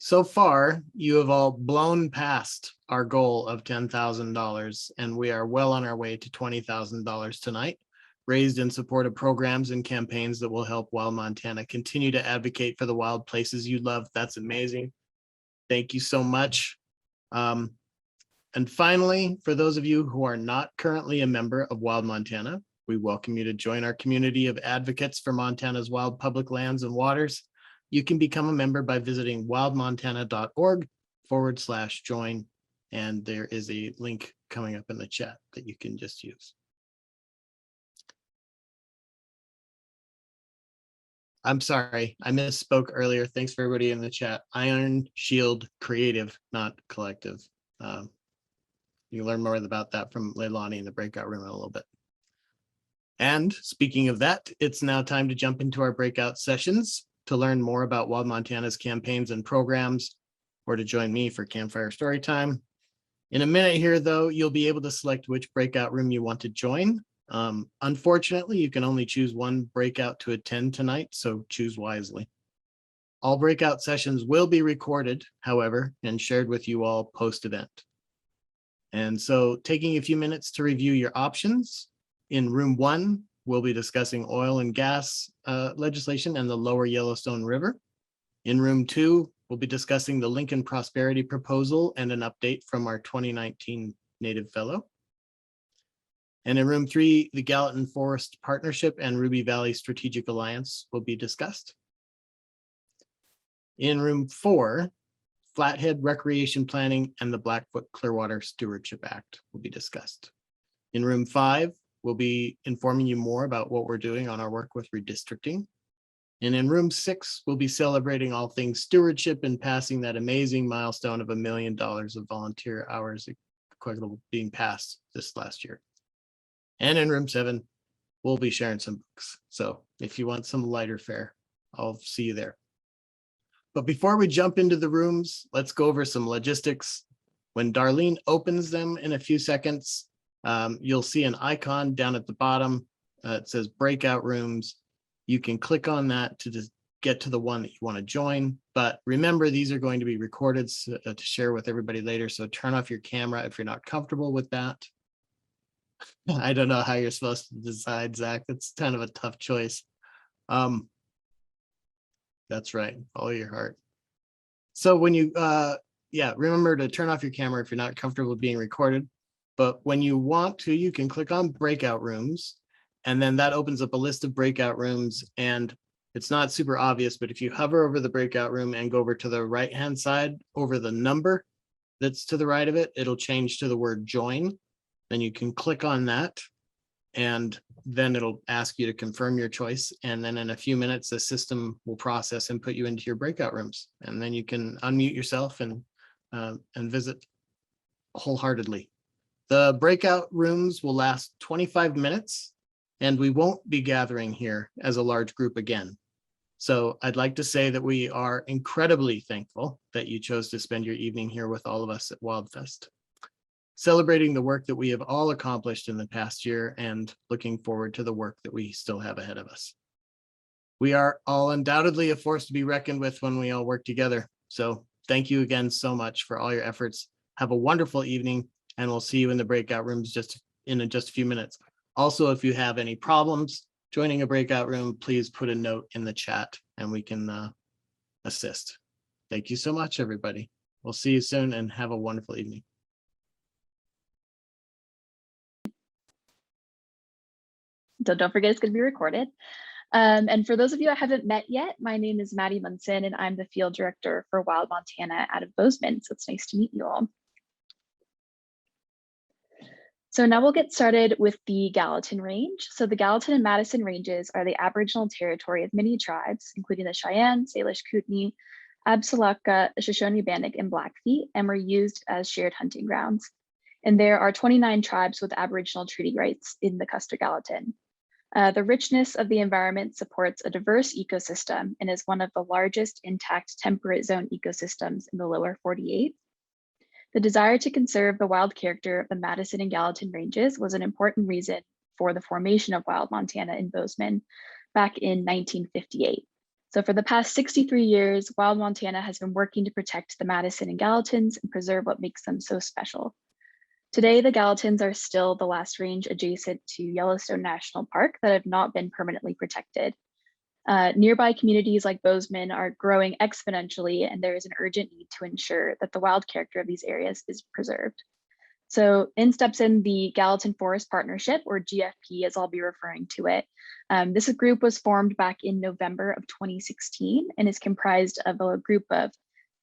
So far, you have all blown past our goal of $10,000, and we are well on our way to $20,000 tonight, raised in support of programs and campaigns that will help Wild Montana continue to advocate for the wild places you love. That's amazing. Thank you so much. And finally, for those of you who are not currently a member of Wild Montana, we welcome you to join our community of advocates for Montana's wild public lands and waters. You can become a member by visiting wildmontana.org/join. And there is a link coming up in the chat that you can just use. I'm sorry, I misspoke earlier. Thanks for everybody in the chat. Iron Shield Creative, not Collective. You can learn more about that from Leilani in the breakout room in a little bit. And speaking of that, it's now time to jump into our breakout sessions. To learn more about Wild Montana's campaigns and programs, or to join me for campfire story time. In a minute here, though, you'll be able to select which breakout room you want to join. Unfortunately, you can only choose one breakout to attend tonight, so choose wisely. All breakout sessions will be recorded, however, and shared with you all post-event. And so taking a few minutes to review your options. In room 1, we'll be discussing oil and gas legislation and the lower Yellowstone River. In room 2, we'll be discussing the Lincoln Prosperity Proposal and an update from our 2019 Native Fellow. And in room 3, the Gallatin Forest Partnership and Ruby Valley Strategic Alliance will be discussed. In room 4, Flathead Recreation Planning and the Blackfoot Clearwater Stewardship Act will be discussed. In room 5, we'll be informing you more about what we're doing on our work with redistricting. And in room 6, we'll be celebrating all things stewardship and passing that amazing milestone of $1 million of volunteer hours equivalent being passed this last year. And in room 7, we'll be sharing some books. So if you want some lighter fare, I'll see you there. But before we jump into the rooms, let's go over some logistics. When Darlene opens them in a few seconds, you'll see an icon down at the bottom. It says breakout rooms. You can click on that to just get to the one that you want to join. But remember, these are going to be recorded to share with everybody later. So turn off your camera if you're not comfortable with that. I don't know how you're supposed to decide, Zach. It's kind of a tough choice. That's right. Follow your heart. So when you, remember to turn off your camera if you're not comfortable being recorded. But when you want to, you can click on breakout rooms, and then that opens up a list of breakout rooms. And it's not super obvious, but if you hover over the breakout room and go over to the right-hand side over the number that's to the right of it, it'll change to the word join. Then you can click on that, and then it'll ask you to confirm your choice. And then in a few minutes, the system will process and put you into your breakout rooms. And then you can unmute yourself and visit wholeheartedly. The breakout rooms will last 25 minutes, and we won't be gathering here as a large group again. So I'd like to say that we are incredibly thankful that you chose to spend your evening here with all of us at WildFest, celebrating the work that we have all accomplished in the past year and looking forward to the work that we still have ahead of us. We are all undoubtedly a force to be reckoned with when we all work together. So thank you again so much for all your efforts. Have a wonderful evening, and we'll see you in the breakout rooms in just a few minutes. Also, if you have any problems joining a breakout room, please put a note in the chat and we can assist. Thank you so much, everybody. We'll see you soon and have a wonderful evening. So don't forget, it's going to be recorded. And for those of you I haven't met yet, my name is Maddie Munson, and I'm the field director for Wild Montana out of Bozeman. So it's nice to meet you all. So now we'll get started with the Gallatin Range. So the Gallatin and Madison Ranges are the Aboriginal territory of many tribes, including the Cheyenne, Salish Kootenai, Absalaka, Shoshone Bannock, and Blackfeet, and were used as shared hunting grounds. And there are 29 tribes with Aboriginal treaty rights in the Custer Gallatin. The richness of the environment supports a diverse ecosystem and is one of the largest intact temperate zone ecosystems in the lower 48. The desire to conserve the wild character of the Madison and Gallatin ranges was an important reason for the formation of Wild Montana in Bozeman back in 1958. So for the past 63 years, Wild Montana has been working to protect the Madison and Gallatins and preserve what makes them so special. Today, the Gallatins are still the last range adjacent to Yellowstone National Park that have not been permanently protected. Nearby communities like Bozeman are growing exponentially, and there is an urgent need to ensure that the wild character of these areas is preserved. So in steps in the Gallatin Forest Partnership, or GFP as I'll be referring to it. This group was formed back in November of 2016 and is comprised of a group of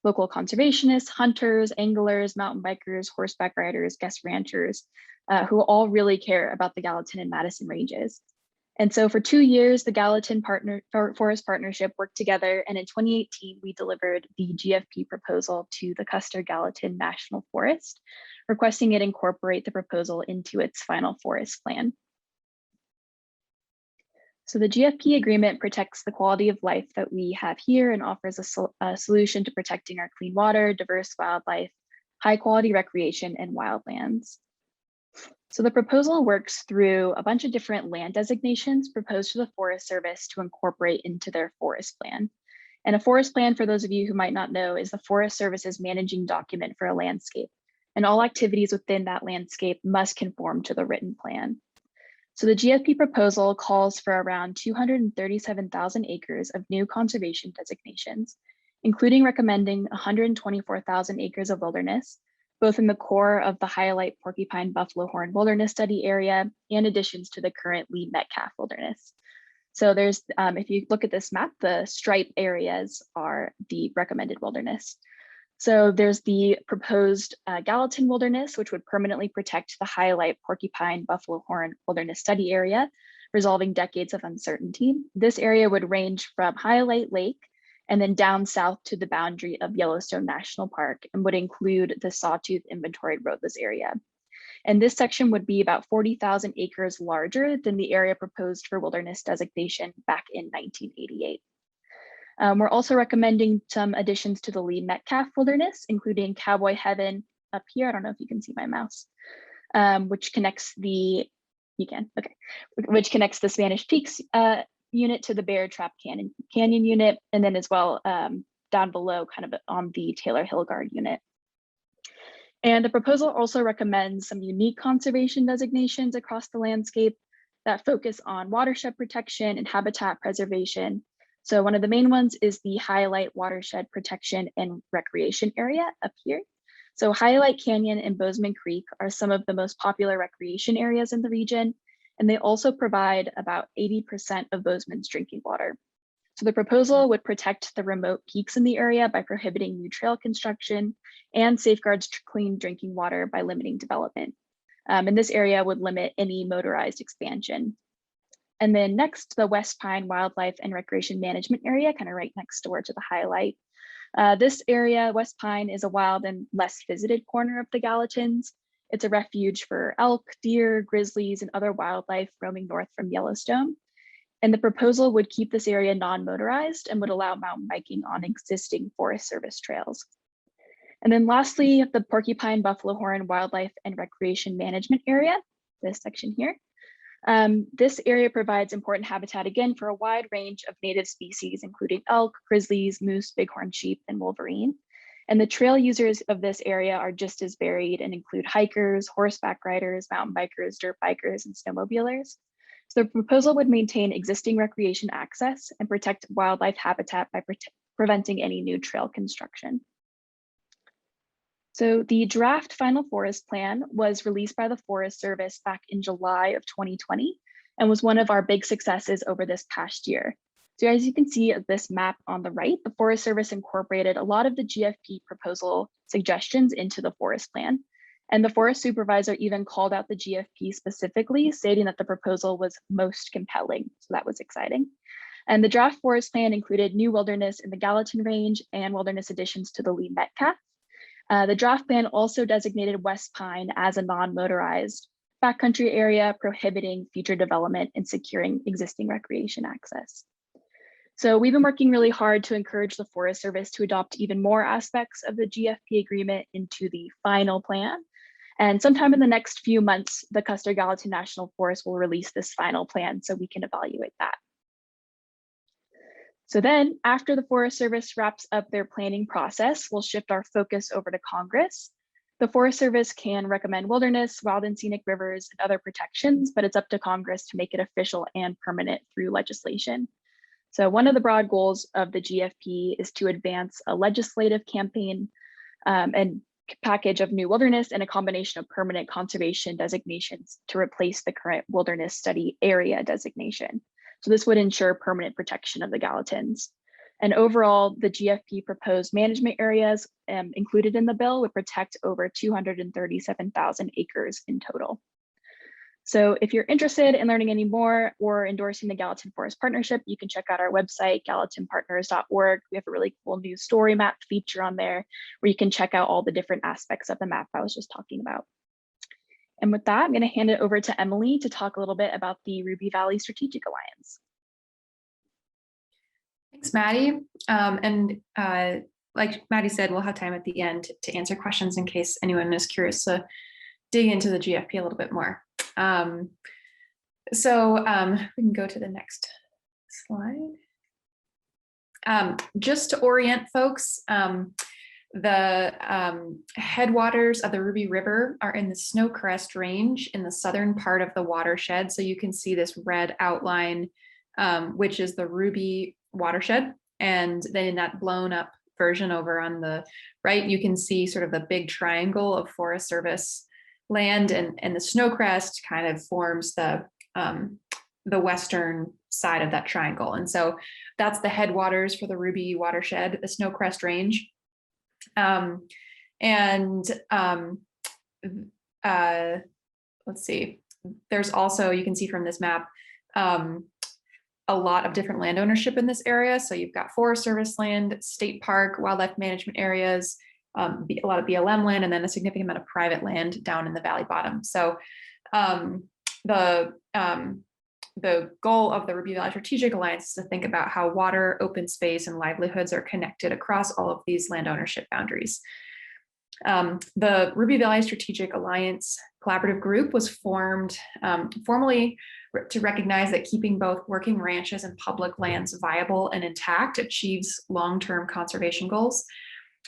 local conservationists, hunters, anglers, mountain bikers, horseback riders, guest ranchers, who all really care about the Gallatin and Madison ranges. And so for 2 years, the Gallatin Forest Partnership worked together, and in 2018, we delivered the GFP proposal to the Custer-Gallatin National Forest, requesting it incorporate the proposal into its final forest plan. So the GFP agreement protects the quality of life that we have here and offers a solution to protecting our clean water, diverse wildlife, high quality recreation, and wildlands. So the proposal works through a bunch of different land designations proposed to the Forest Service to incorporate into their forest plan. And a forest plan, for those of you who might not know, is the Forest Service's managing document for a landscape. And all activities within that landscape must conform to the written plan. So the GFP proposal calls for around 237,000 acres of new conservation designations, including recommending 124,000 acres of wilderness, both in the core of the highlight Porcupine Buffalo Horn Wilderness Study area and additions to the current Lee Metcalf Wilderness. So there's, if you look at this map, the stripe areas are the recommended wilderness. So there's the proposed Gallatin Wilderness, which would permanently protect the highlight Porcupine Buffalo Horn Wilderness Study area, resolving decades of uncertainty. This area would range from Highlight Lake and then down south to the boundary of Yellowstone National Park and would include the Sawtooth Inventoried Roadless area. And this section would be about 40,000 acres larger than the area proposed for wilderness designation back in 1988. We're also recommending some additions to the Lee Metcalf Wilderness, including Cowboy Heaven up here. I don't know if you can see my mouse, which connects the, which connects the Spanish Peaks unit to the Bear Trap Canyon unit, and then as well down below kind of on the Taylor Hill Guard unit. And the proposal also recommends some unique conservation designations across the landscape that focus on watershed protection and habitat preservation. So one of the main ones is the Highlight Watershed Protection and Recreation Area up here. So Highlight Canyon and Bozeman Creek are some of the most popular recreation areas in the region, and they also provide about 80% of Bozeman's drinking water. So the proposal would protect the remote peaks in the area by prohibiting new trail construction and safeguards clean drinking water by limiting development. And this area would limit any motorized expansion. And then next, the West Pine Wildlife and Recreation Management Area, kind of right next door to the highlight. This area, West Pine, is a wild and less visited corner of the Gallatins. It's a refuge for elk, deer, grizzlies, and other wildlife roaming north from Yellowstone. And the proposal would keep this area non-motorized and would allow mountain biking on existing Forest Service trails. And then lastly, the Porcupine Buffalo Horn Wildlife and Recreation Management Area, this section here. This area provides important habitat again for a wide range of native species, including elk, grizzlies, moose, bighorn sheep, and wolverine. And the trail users of this area are just as varied and include hikers, horseback riders, mountain bikers, dirt bikers, and snowmobilers. So the proposal would maintain existing recreation access and protect wildlife habitat by preventing any new trail construction. So the draft final forest plan was released by the Forest Service back in July of 2020 and was one of our big successes over this past year. So as you can see at this map on the right, the Forest Service incorporated a lot of the GFP proposal suggestions into the forest plan. And the forest supervisor even called out the GFP specifically, stating that the proposal was most compelling. So that was exciting. And the draft forest plan included new wilderness in the Gallatin Range and wilderness additions to the Lee Metcalf. The draft plan also designated West Pine as a non-motorized backcountry area, prohibiting future development and securing existing recreation access. So we've been working really hard to encourage the Forest Service to adopt even more aspects of the GFP agreement into the final plan. And sometime in the next few months, the Custer-Gallatin National Forest will release this final plan so we can evaluate that. So then after the Forest Service wraps up their planning process, we'll shift our focus over to Congress. The Forest Service can recommend wilderness, wild and scenic rivers, and other protections, but it's up to Congress to make it official and permanent through legislation. So one of the broad goals of the GFP is to advance a legislative campaign and package of new wilderness and a combination of permanent conservation designations to replace the current wilderness study area designation. So this would ensure permanent protection of the Gallatins. And overall, the GFP proposed management areas included in the bill would protect over 237,000 acres in total. So if you're interested in learning any more or endorsing the Gallatin Forest Partnership, you can check out our website, gallatinpartners.org. We have a really cool new story map feature on there where you can check out all the different aspects of the map I was just talking about. And with that, I'm going to hand it over to Emily to talk a little bit about the Ruby Valley Strategic Alliance. Thanks, Maddie. Like Maddie said, we'll have time at the end to answer questions in case anyone is curious to dig into the GFP a little bit more. We can go to the next slide. Just to orient folks, the headwaters of the Ruby River are in the Snowcrest Range in the southern part of the watershed. So you can see this red outline, which is the Ruby watershed. And then in that blown up version over on the right, you can see sort of the big triangle of Forest Service land, and the Snowcrest kind of forms the western side of that triangle. And so that's the headwaters for the Ruby watershed, the Snowcrest Range. Let's see, there's also, you can see from this map, a lot of different land ownership in this area. So you've got Forest Service land, state park, wildlife management areas, a lot of BLM land, and then a significant amount of private land down in the valley bottom. So the goal of the Ruby Valley Strategic Alliance is to think about how water, open space, and livelihoods are connected across all of these land ownership boundaries. The Ruby Valley Strategic Alliance collaborative group was formed formally to recognize that keeping both working ranches and public lands viable and intact achieves long-term conservation goals.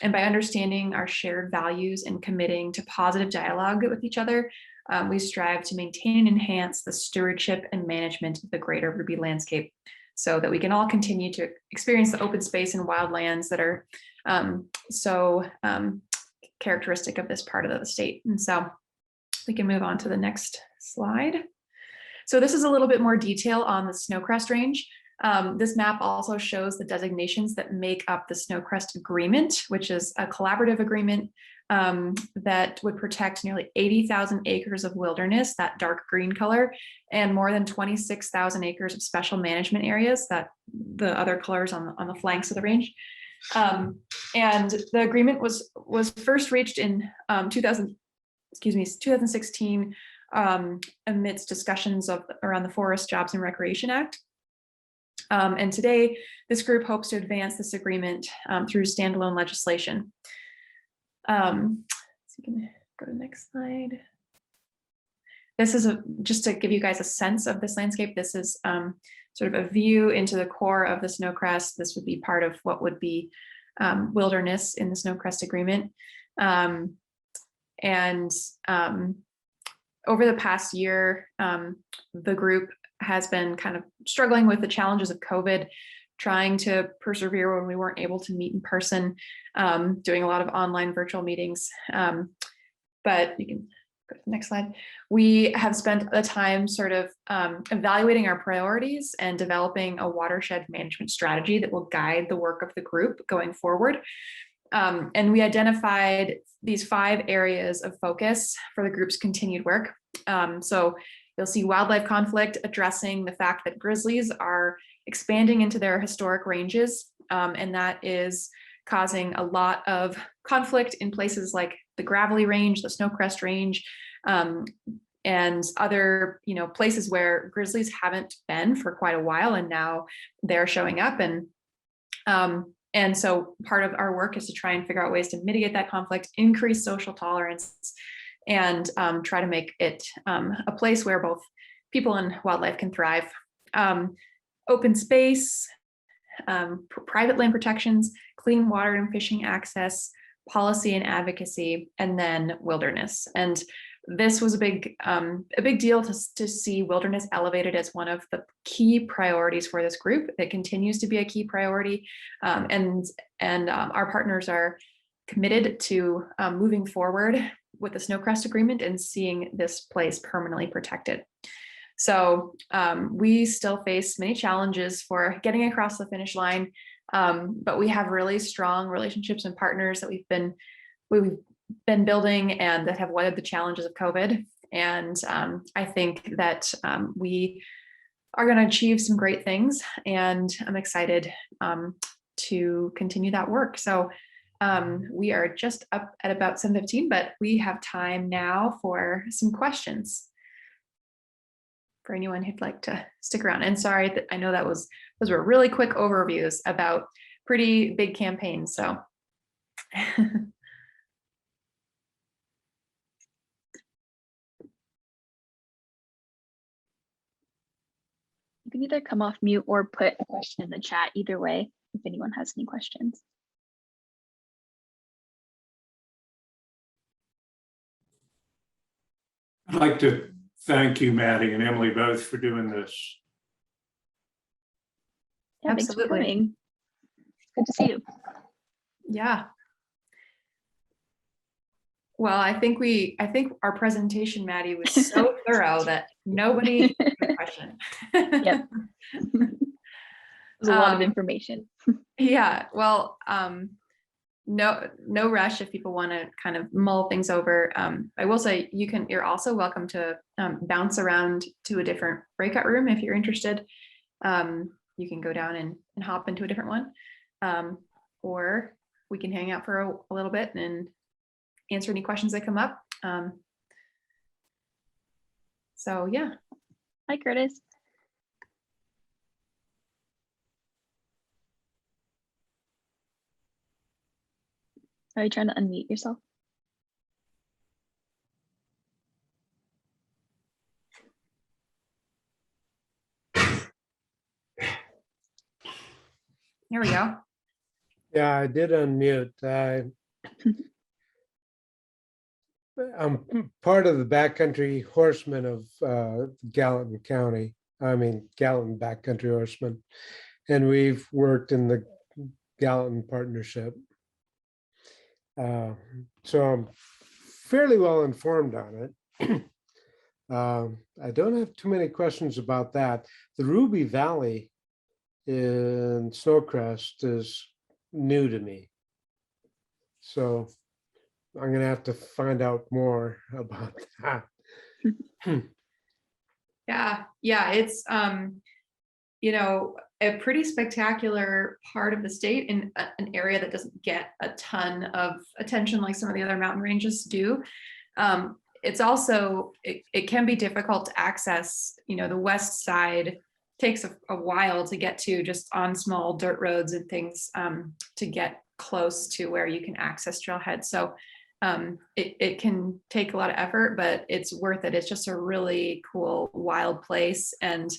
And by understanding our shared values and committing to positive dialogue with each other, we strive to maintain and enhance the stewardship and management of the greater Ruby landscape so that we can all continue to experience the open space and wild lands that are so characteristic of this part of the state. And so we can move on to the next slide. So this is a little bit more detail on the Snowcrest Range. This map also shows the designations that make up the Snowcrest Agreement, which is a collaborative agreement that would protect nearly 80,000 acres of wilderness, that dark green color, and more than 26,000 acres of special management areas, that the other colors on the flanks of the range. And the agreement was first reached in 2016 amidst discussions around the Forest Jobs and Recreation Act. And today, this group hopes to advance this agreement through standalone legislation. So you can go to the next slide. This is just to give you guys a sense of this landscape. This is sort of a view into the core of the Snowcrest. This would be part of what would be wilderness in the Snowcrest Agreement. Over the past year, the group has been kind of struggling with the challenges of COVID, trying to persevere when we weren't able to meet in person, doing a lot of online virtual meetings. But you can go to the next slide. We have spent the time sort of evaluating our priorities and developing a watershed management strategy that will guide the work of the group going forward. And we identified these 5 areas of focus for the group's continued work. So you'll see wildlife conflict, addressing the fact that grizzlies are expanding into their historic ranges, and that is causing a lot of conflict in places like the Gravelly Range, the Snowcrest Range, and other places where grizzlies haven't been for quite a while, and now they're showing up. And so part of our work is to try and figure out ways to mitigate that conflict, increase social tolerance, and try to make it a place where both people and wildlife can thrive. Open space, private land protections, clean water and fishing access, policy and advocacy, and then wilderness. And this was a big deal to see wilderness elevated as one of the key priorities for this group. It continues to be a key priority, and our partners are committed to moving forward with the Snowcrest Agreement and seeing this place permanently protected. So we still face many challenges for getting across the finish line, but we have really strong relationships and partners that we've been building and that have weathered the challenges of COVID. And I think that we are going to achieve some great things, and I'm excited to continue that work. So we are just up at about 7:15, but we have time now for some questions for anyone who'd like to stick around. And sorry, I know those were really quick overviews about pretty big campaigns. So you can either come off mute or put a question in the chat, either way, if anyone has any questions. I'd like to thank you, Maddie and Emily, both for doing this. Yeah, thanks for coming. Good to see you. Yeah. Well, I think our presentation, Maddie, was so thorough that nobody had a question. Yep. It was a lot of information. Yeah. Well, no rush if people want to kind of mull things over. I will say you're also welcome to bounce around to a different breakout room if you're interested. You can go down and hop into a different one, or we can hang out for a little bit and answer any questions that come up. So yeah. Hi, Curtis. Are you trying to unmute yourself? Here we go. Yeah, I did unmute. I'm part of the backcountry horsemen of Gallatin County. I mean, Gallatin Backcountry Horsemen. And we've worked in the Gallatin Partnership. So I'm fairly well informed on it. I don't have too many questions about that. The Ruby Valley in Snowcrest is new to me. So I'm going to have to find out more about that. Yeah, it's a pretty spectacular part of the state in an area that doesn't get a ton of attention like some of the other mountain ranges do. It's also, it can be difficult to access. The west side takes a while to get to, just on small dirt roads and things, to get close to where you can access trailhead. So it can take a lot of effort, but it's worth it. It's just a really cool, wild place. And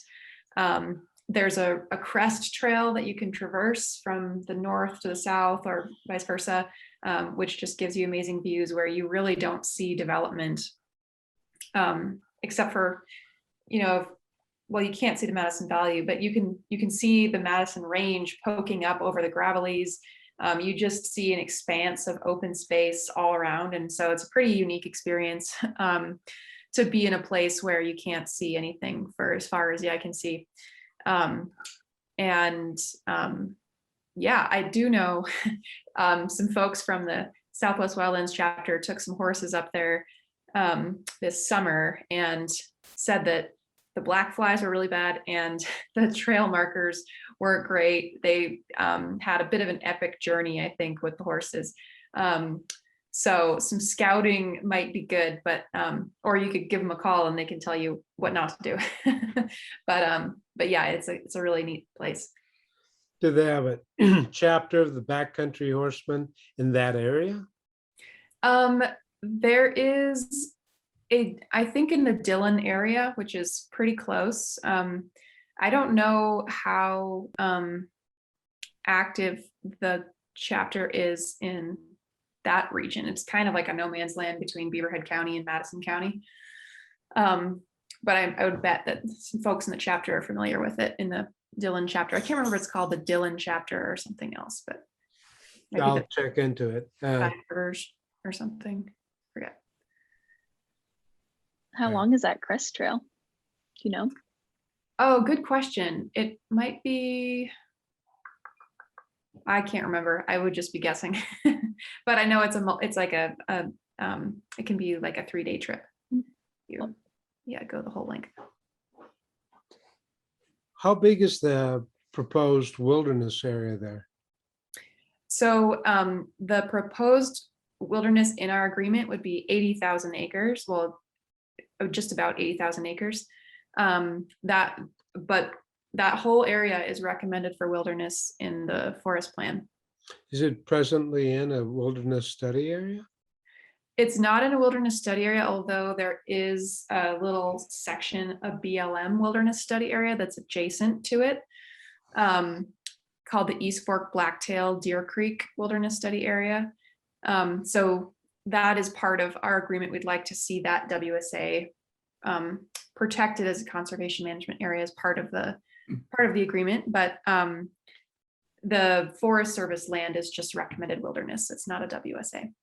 there's a crest trail that you can traverse from the north to the south or vice versa, which just gives you amazing views where you really don't see development, except for, well, you can't see the Madison Valley, but you can see the Madison Range poking up over the Gravelies. You just see an expanse of open space all around. And so it's a pretty unique experience to be in a place where you can't see anything for as far as the eye can see. Yeah, I do know some folks from the Southwest Wildlands chapter took some horses up there this summer and said that the black flies were really bad and the trail markers weren't great. They had a bit of an epic journey, I think, with the horses. So some scouting might be good, but or you could give them a call and they can tell you what not to do. But yeah, it's a really neat place. Do they have a chapter of the Backcountry Horsemen in that area? There is I think in the Dillon area, which is pretty close. I don't know how active the chapter is in that region. It's kind of like a no man's land between Beaverhead County and Madison County. But I would bet that some folks in the chapter are familiar with it in the Dillon chapter. I can't remember if it's called the Dillon chapter or something else, but maybe I'll the check into it. Five Rivers or something. Forget. How long is that crest trail? Do you know? Oh, good question. It might be, I can't remember. I would just be guessing, but I know it's like it can be like a 3-day trip. Yeah, go the whole length. How big is the proposed wilderness area there? So the proposed wilderness in our agreement would be 80,000 acres. Well, just about 80,000 acres. But that whole area is recommended for wilderness in the forest plan. Is it presently in a wilderness study area? It's not in a wilderness study area, although there is a little section of BLM wilderness study area that's adjacent to it, called the East Fork Blacktail Deer Creek Wilderness Study Area. So that is part of our agreement. We'd like to see that WSA protected as a conservation management area as part of the agreement, but the Forest Service land is just recommended wilderness. It's not a WSA.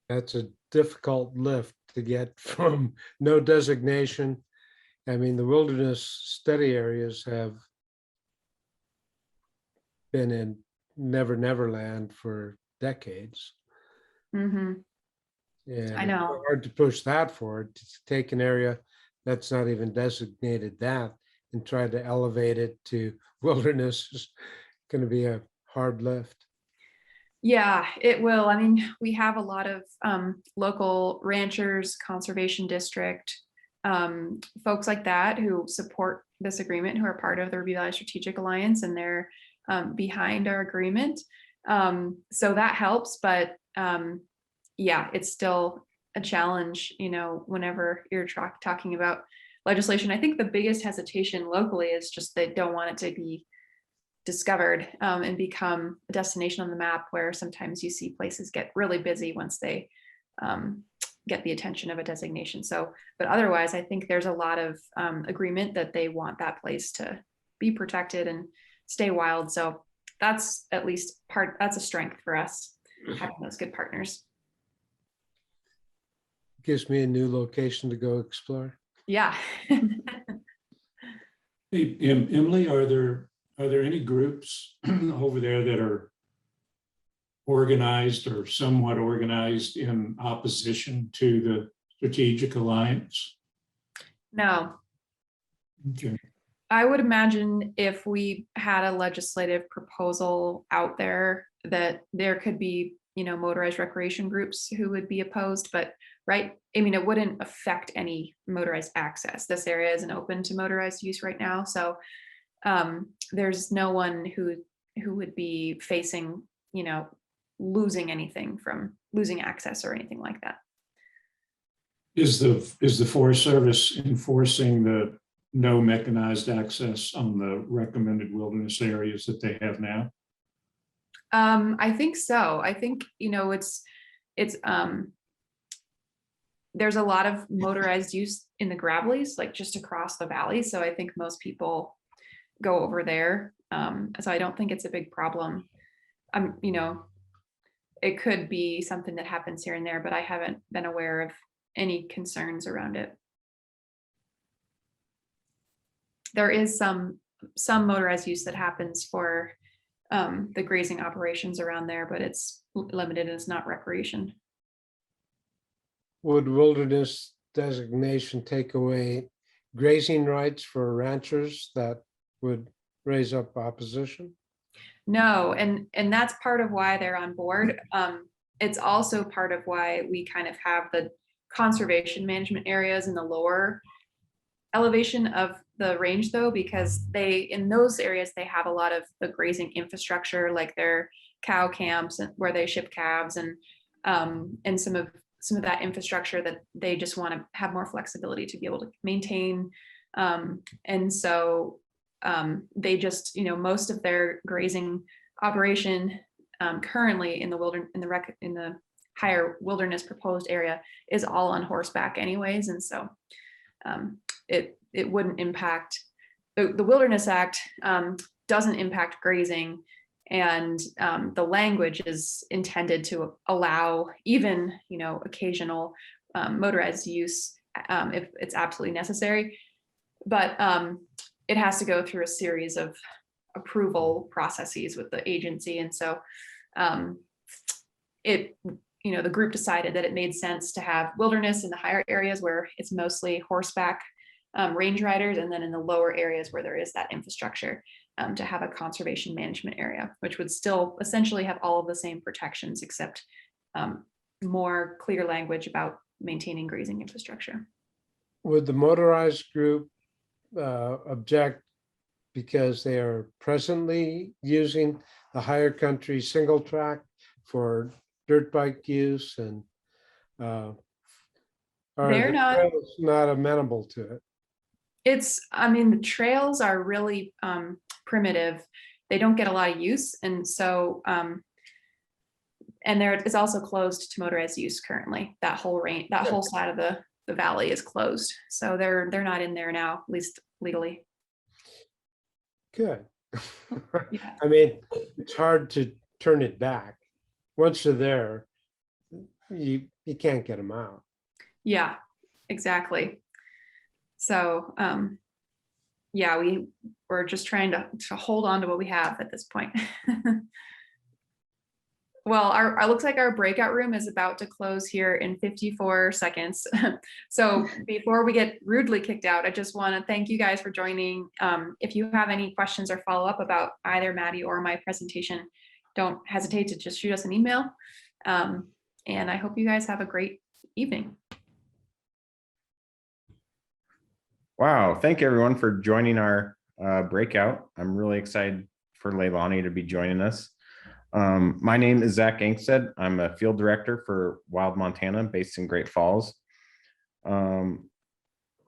That's a difficult lift to get from no designation. I mean, the wilderness study areas have been in Never Never Land for decades. Mm-hmm. And I know. it's hard to push that forward, to take an area that's not even designated that and try to elevate it to wilderness is going to be a hard lift. Yeah, it will. I mean, we have a lot of local ranchers, conservation district, folks like that who support this agreement, who are part of the Ruby Valley Strategic Alliance, and they're behind our agreement. So that helps, but yeah, it's still a challenge, you know, whenever you're talking about legislation. I think the biggest hesitation locally is just they don't want it to be discovered and become a destination on the map, where sometimes you see places get really busy once they get the attention of a designation. So, but otherwise, I think there's a lot of agreement that they want that place to be protected and stay wild. So that's at least that's a strength for us, having those good partners. Gives me a new location to go explore. Yeah. Hey, Emily, are there any groups over there that are organized or somewhat organized in opposition to the Strategic Alliance? No. Okay. I would imagine if we had a legislative proposal out there, that there could be, you know, motorized recreation groups who would be opposed, but right, I mean, it wouldn't affect any motorized access. This area isn't open to motorized use right now. So there's no one who would be facing, you know, losing anything from losing access or anything like that. Is the Forest Service enforcing the no mechanized access on the recommended wilderness areas that they have now? I think so. I think, you know, it's there's a lot of motorized use in the Gravelies, like just across the valley. So I think most people go over there. So I don't think it's a big problem. You know, it could be something that happens here and there, but I haven't been aware of any concerns around it. There is some motorized use that happens for the grazing operations around there, but it's limited and it's not recreation. Would wilderness designation take away grazing rights for ranchers that would raise up opposition? No, and that's part of why they're on board. It's also part of why we kind of have the conservation management areas in the lower elevation of the range, though, because in those areas they have a lot of the grazing infrastructure, like their cow camps where they ship calves, and some of that infrastructure that they just want to have more flexibility to be able to maintain. And so they just, most of their grazing operation currently in the higher wilderness proposed area is all on horseback anyways. And so it wouldn't impact, the Wilderness Act doesn't impact grazing. And the language is intended to allow even, occasional motorized use if it's absolutely necessary. But it has to go through a series of approval processes with the agency. And so the group decided that it made sense to have wilderness in the higher areas where it's mostly horseback range riders, and then in the lower areas where there is that infrastructure to have a conservation management area, which would still essentially have all of the same protections, except more clear language about maintaining grazing infrastructure. Would the motorized group object because they are presently using the higher country single track for dirt bike use, and are They're the trails not amenable to it? The trails are really primitive. They don't get a lot of use. And so, and it's also closed to motorized use currently. That whole range, that whole side of the valley is closed. So they're not in there now, at least legally. Good. Yeah. It's hard to turn it back. Once you're there, you can't get them out. Yeah, exactly. So, we're just trying to hold on to what we have at this point. Well, our looks like our breakout room is about to close here in 54 seconds. So before we get rudely kicked out, I just want to thank you guys for joining. If you have any questions or follow up about either Maddie or my presentation, don't hesitate to just shoot us an email. And I hope you guys have a great evening. Wow, thank you everyone for joining our breakout. I'm really excited for Leilani to be joining us. My name is Zach Angstead. I'm a field director for Wild Montana based in Great Falls. I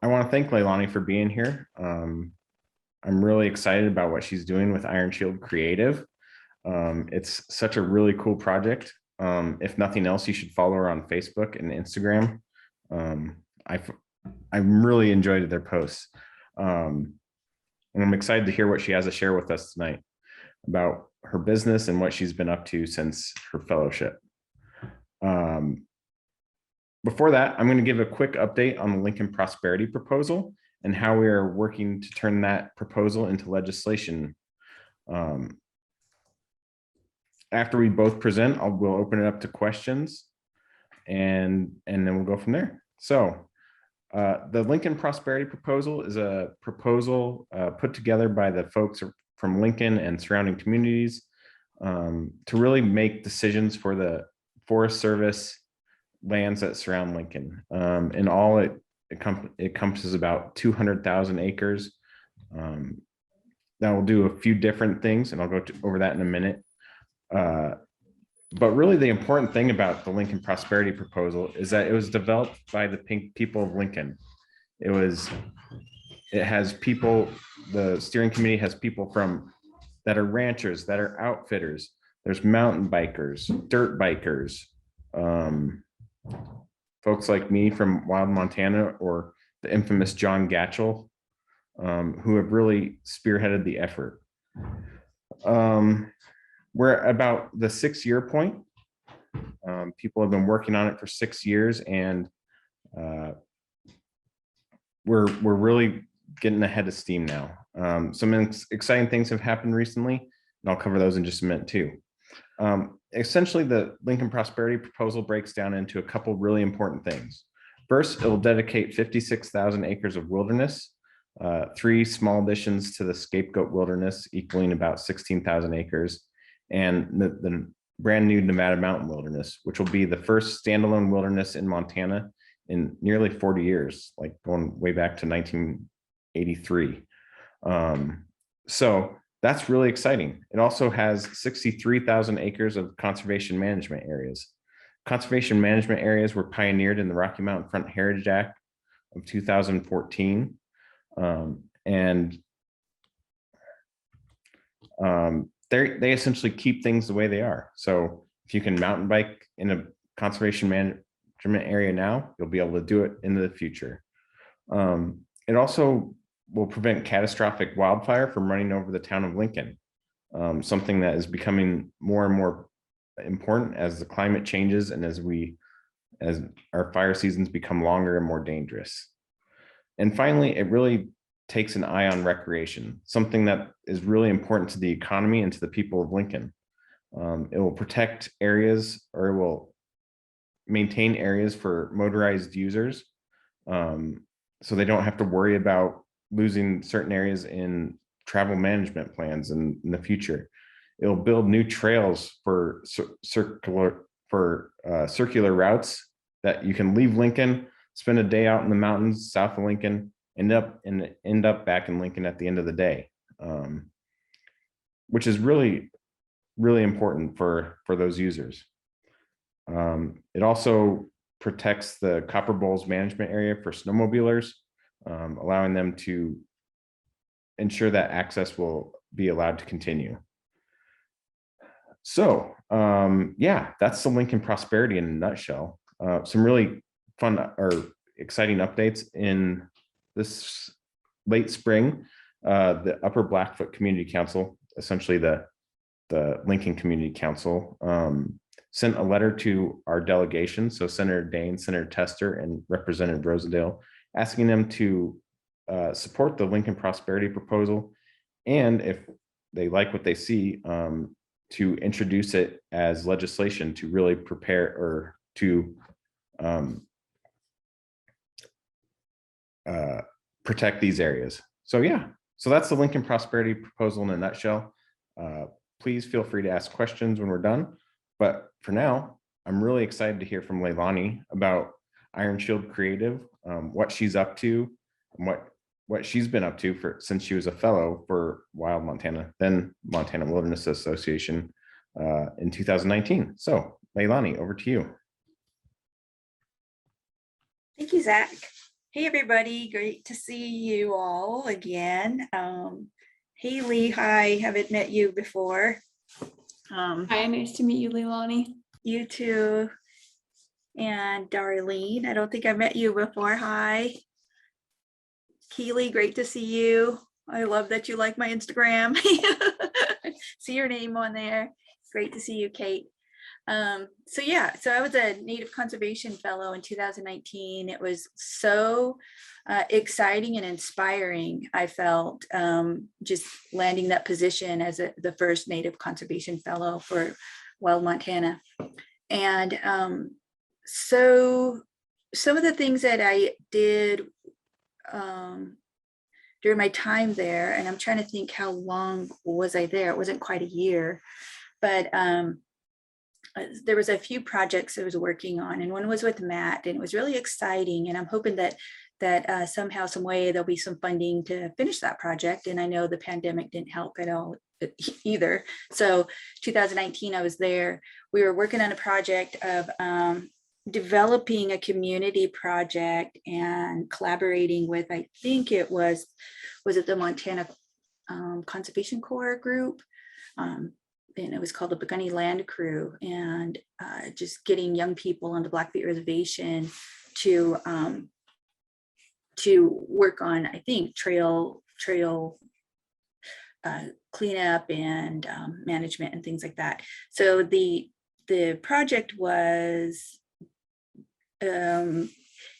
want to thank Leilani for being here. I'm really excited about what she's doing with Iron Shield Creative. It's such a really cool project. If nothing else, you should follow her on Facebook and Instagram. I really enjoyed their posts. And I'm excited to hear what she has to share with us tonight about her business and what she's been up to since her fellowship. Before that, I'm going to give a quick update on the Lincoln Prosperity Proposal and how we are working to turn that proposal into legislation. After we both present, we'll open it up to questions and then we'll go from there. So the Lincoln Prosperity Proposal is a proposal put together by the folks from Lincoln and surrounding communities to really make decisions for the Forest Service lands that surround Lincoln. In all, it encompasses about 200,000 acres. That will do a few different things, and I'll go over that in a minute. But really the important thing about the Lincoln Prosperity Proposal is that it was developed by the people of Lincoln. It has people, the steering committee has people that are ranchers, that are outfitters. There's mountain bikers, dirt bikers, folks like me from Wild Montana, or the infamous John Gatchell, who have really spearheaded the effort. We're about the 6-year point. People have been working on it for 6 years, and we're really getting ahead of steam now. Some exciting things have happened recently, and I'll cover those in just a minute too. Essentially, the Lincoln Prosperity Proposal breaks down into a couple really important things. First, it will dedicate 56,000 acres of wilderness, 3 small additions to the Scapegoat Wilderness equaling about 16,000 acres, and the brand new Nevada Mountain Wilderness, which will be the first standalone wilderness in Montana in nearly 40 years, like going way back to 1983. So that's really exciting. It also has 63,000 acres of conservation management areas. Conservation management areas were pioneered in the Rocky Mountain Front Heritage Act of 2014. And they essentially keep things the way they are. So if you can mountain bike in a conservation management area now, you'll be able to do it in the future. It also will prevent catastrophic wildfire from running over the town of Lincoln, something that is becoming more and more important as the climate changes and as our fire seasons become longer and more dangerous. And finally, it really takes an eye on recreation, something that is really important to the economy and to the people of Lincoln. It will protect areas, or it will maintain areas for motorized users, so they don't have to worry about losing certain areas in travel management plans in the future. It'll build new trails for circular routes that you can leave Lincoln, spend a day out in the mountains south of Lincoln, end up back in Lincoln at the end of the day, which is really, really important for those users. It also protects the Copper Bowls management area for snowmobilers, allowing them to ensure that access will be allowed to continue. So yeah, that's the Lincoln Prosperity in a nutshell. Some really fun or exciting updates in this late spring. The Upper Blackfoot Community Council, essentially the Lincoln Community Council, sent a letter to our delegation, so Senator Dane, Senator Tester, and Representative Rosedale, asking them to support the Lincoln Prosperity proposal, and if they like what they see, to introduce it as legislation to really prepare or to protect these areas. So yeah, so that's the Lincoln Prosperity proposal in a nutshell. Please feel free to ask questions when we're done. But for now, I'm really excited to hear from Leilani about Iron Shield Creative, what she's up to, and what she's been up to since she was a fellow for Wild Montana, then Montana Wilderness Association, in 2019. So Leilani, over to you. Thank you, Zach. Hey, everybody. Great to see you all again. Haley, hi, haven't met you before. Hi, nice to meet you, Leilani. You too. And Darlene, I don't think I met you before. Hi. Keely, great to see you. I love that you like my Instagram. See your name on there. Great to see you, Kate. So yeah, so I was a Native Conservation Fellow in 2019. It was so exciting and inspiring. I felt just landing that position as the first Native Conservation Fellow for Wild Montana. And so some of the things that I did during my time there, and I'm trying to think how long was I there? It wasn't quite a year, but there was a few projects I was working on, and one was with Matt, and it was really exciting. And I'm hoping that somehow, some way, there'll be some funding to finish that project. And I know the pandemic didn't help at all either. So 2019, I was there. We were working on a project of developing a community project and collaborating with, I think it was it the Montana Conservation Corps group? And it was called the Begunny Land Crew, and just getting young people on the Blackfoot Reservation to work on, I think, trail cleanup and management and things like that. So the project was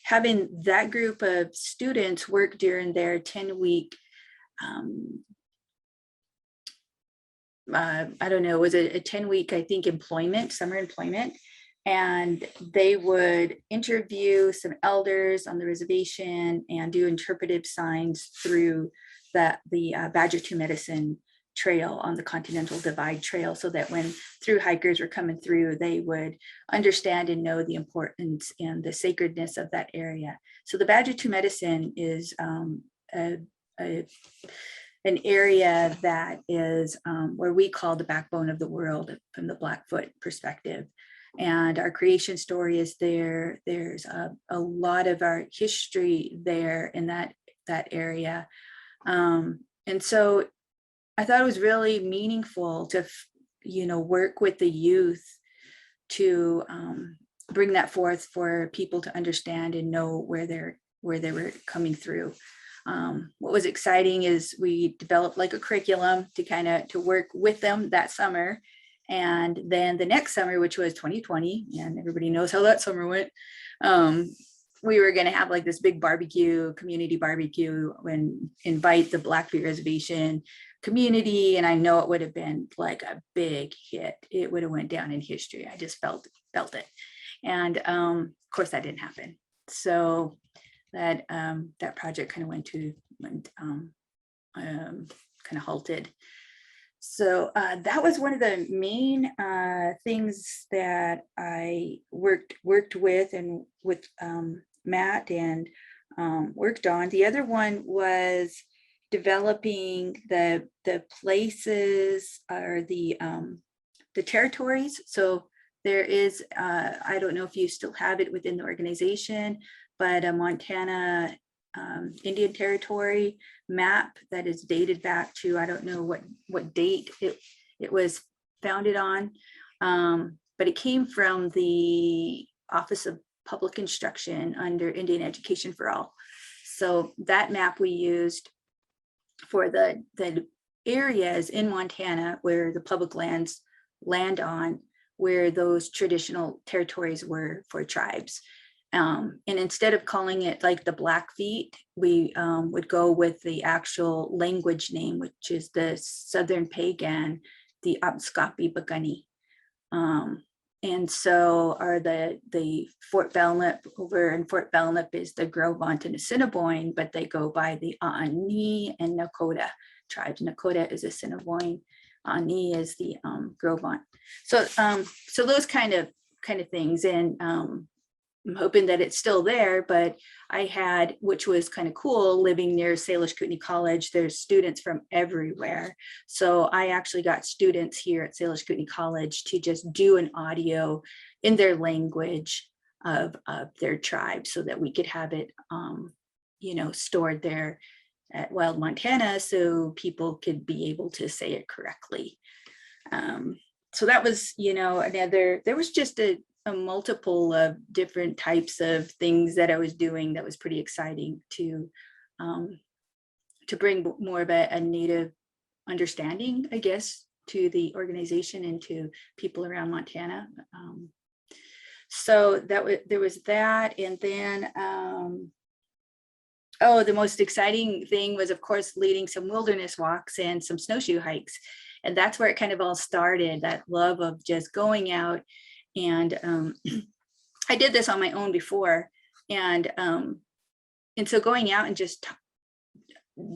having that group of students work during their 10-week I don't know, was it a 10-week, I think, summer employment. And they would interview some elders on the reservation and do interpretive signs through the Badger to Medicine Trail on the Continental Divide Trail, so that when through hikers were coming through, they would understand and know the importance and the sacredness of that area. So the Badger to Medicine is an area that is where we call the backbone of the world from the Blackfoot perspective. And our creation story is there. There's a lot of our history there in that area. And so I thought it was really meaningful to, work with the youth to bring that forth for people to understand and know where they were coming through. What was exciting is we developed like a curriculum to work with them that summer. And then the next summer, which was 2020, and everybody knows how that summer went, we were going to have like this big barbecue, community barbecue, and invite the Blackfeet Reservation community. And I know it would have been like a big hit. It would have went down in history. I just felt it. And of course that didn't happen. So that project kind of went halted. So that was one of the main things that I worked with Matt and worked on. The other one was developing the places or the territories. So there is, I don't know if you still have it within the organization, but a Montana Indian Territory map that is dated back to, I don't know what date it was founded on, but it came from the Office of Public Instruction under Indian Education for All. So that map we used for the areas in Montana where the public lands land on, where those traditional territories were for tribes. And instead of calling it like the Blackfeet, we would go with the actual language name, which is the Southern Pagan, the Abskapi Bagani. And so are the Fort Belknap, over in Fort Belknap is the Gros-Ventre and Assiniboine, but they go by the Aani and Nakota tribes. Nakota is Assiniboine, Aani is the Gros-Ventre. So those kind of things. And I'm hoping that it's still there, but I had, which was kind of cool, living near Salish Kootenai College, there's students from everywhere. So I actually got students here at Salish Kootenai College to just do an audio in their language of their tribe so that we could have it, stored there at Wild Montana so people could be able to say it correctly. So that was, there was just a multiple of different types of things that I was doing that was pretty exciting to bring more of a native understanding, I guess, to the organization and to people around Montana. So there was that. And then, the most exciting thing was, of course, leading some wilderness walks and some snowshoe hikes. And that's where it kind of all started, that love of just going out. And I did this on my own before. And so going out and just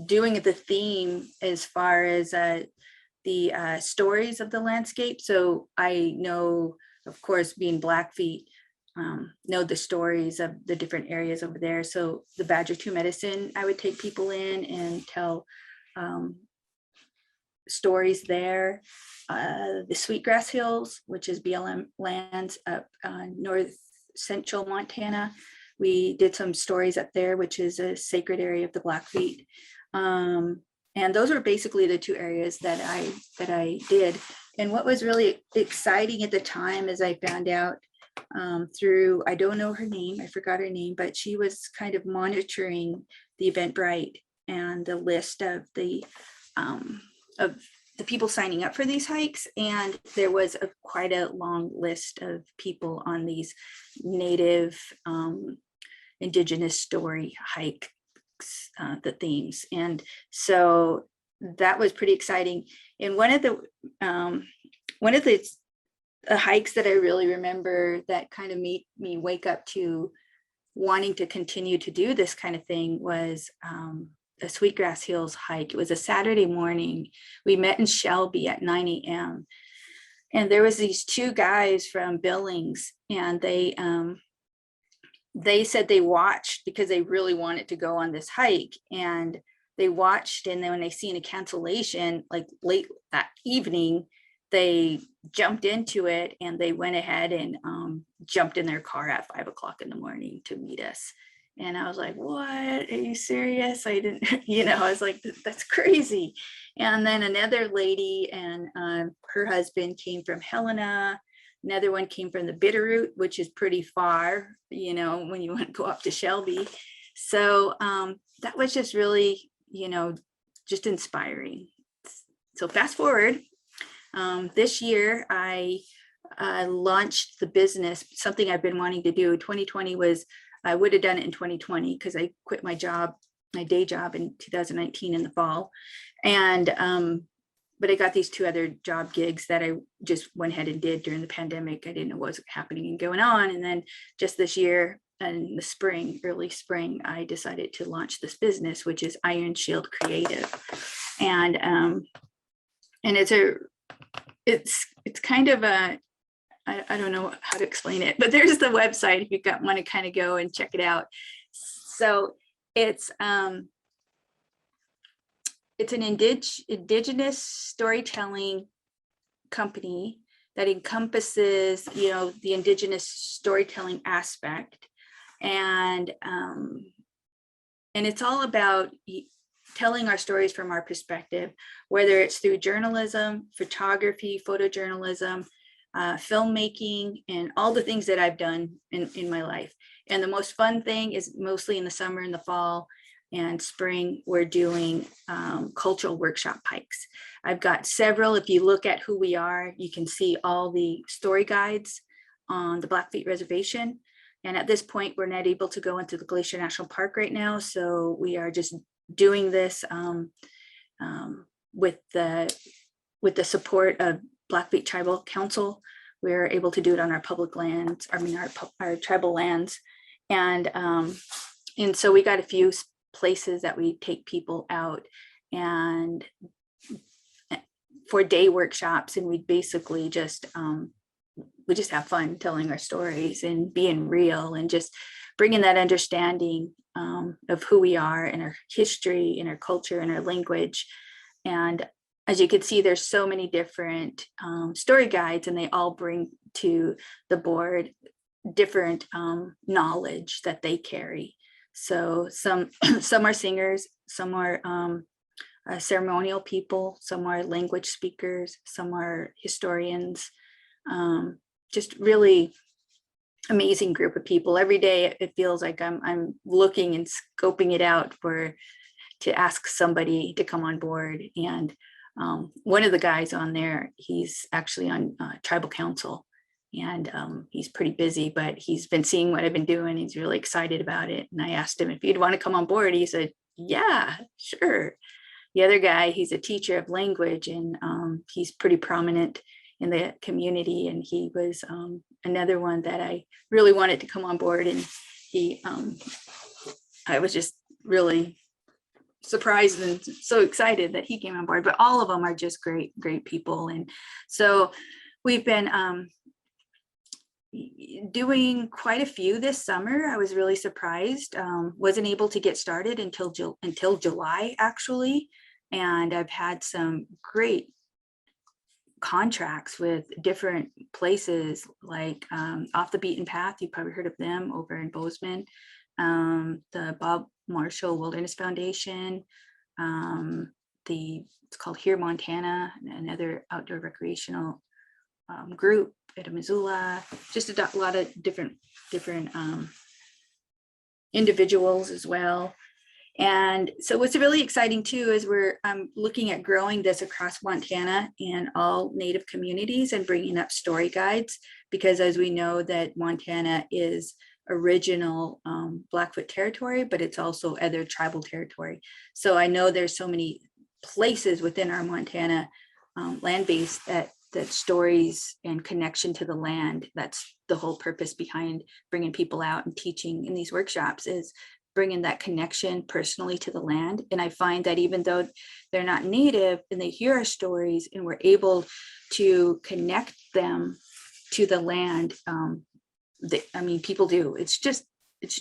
doing the theme as far as the stories of the landscape. So I know, of course, being Blackfeet, know the stories of the different areas over there. So the Badger 2 Medicine, I would take people in and tell stories there. The Sweetgrass Hills, which is BLM lands up north central Montana. We did some stories up there, which is a sacred area of the Blackfeet. And those are basically the two areas that I did. And what was really exciting at the time is I found out through, I don't know her name, I forgot her name, but she was kind of monitoring the Eventbrite and the list of the people signing up for these hikes. And there was quite a long list of people on these native indigenous story hikes, the themes. And so that was pretty exciting. And one of the hikes that I really remember that kind of made me wake up to wanting to continue to do this kind of thing was a Sweetgrass Hills hike. It was a Saturday morning. We met in Shelby at 9 a.m. And there was these two guys from Billings, and they said they watched because they really wanted to go on this hike. And they watched, and then when they seen a cancellation, like late that evening, they jumped into it, and they went ahead and jumped in their car at 5 o'clock in the morning to meet us. And I was like, what? Are you serious? I didn't, I was like, that's crazy. And then another lady and her husband came from Helena. Another one came from the Bitterroot, which is pretty far, when you want to go up to Shelby. So that was just really, just inspiring. So fast forward, this year I launched the business, something I've been wanting to do. 2020 was, I would have done it in 2020 because I quit my day job in 2019 in the fall. And, but I got these 2 other job gigs that I just went ahead and did during the pandemic. I didn't know what was happening and going on. And then just this year in the spring, early spring, I decided to launch this business, which is Iron Sheild Creative. And it's kind of a, I don't know how to explain it, but there's the website if you want to kind of go and check it out. So it's an indigenous storytelling company that encompasses, the indigenous storytelling aspect, and it's all about telling our stories from our perspective, whether it's through journalism, photography, photojournalism, filmmaking, and all the things that I've done in my life. And the most fun thing is mostly in the summer and the fall and spring, we're doing cultural workshop hikes. I've got several. If you look at who we are, you can see all the story guides on the Blackfeet Reservation. And at this point, we're not able to go into the Glacier National Park right now. So we are just doing this with the support of Blackfeet Tribal Council. We're able to do it on our public lands, our tribal lands. And so we got a few places that we take people out and for day workshops, and we basically just have fun telling our stories and being real and just bringing that understanding of who we are and our history and our culture and our language. And as you can see, there's so many different story guides, and they all bring to the board different knowledge that they carry. So some are singers, some are ceremonial people, some are language speakers, some are historians. Just really amazing group of people. Every day it feels like I'm looking and scoping it out to ask somebody to come on board. And one of the guys on there, he's actually on tribal council, and he's pretty busy, but he's been seeing what I've been doing. He's really excited about it. And I asked him if he'd want to come on board. He said, yeah, sure. The other guy, he's a teacher of language, and he's pretty prominent in the community. And he was another one that I really wanted to come on board. And I was just really surprised and so excited that he came on board. But all of them are just great people. And so we've been doing quite a few this summer. I was really surprised. Wasn't able to get started until July, actually. And I've had some great contracts with different places, like Off the Beaten Path. You've probably heard of them over in Bozeman. The Bob Marshall Wilderness Foundation. It's called Here Montana, another outdoor recreational group at Missoula. Just a lot of different individuals as well. And so what's really exciting too is I'm looking at growing this across Montana and all Native communities and bringing up story guides, because as we know that Montana is original Blackfoot territory, but it's also other tribal territory. So I know there's so many places within our Montana land base that stories and connection to the land, that's the whole purpose behind bringing people out and teaching in these workshops, is bringing that connection personally to the land. And I find that even though they're not Native and they hear our stories and we're able to connect them to the land, people do. It's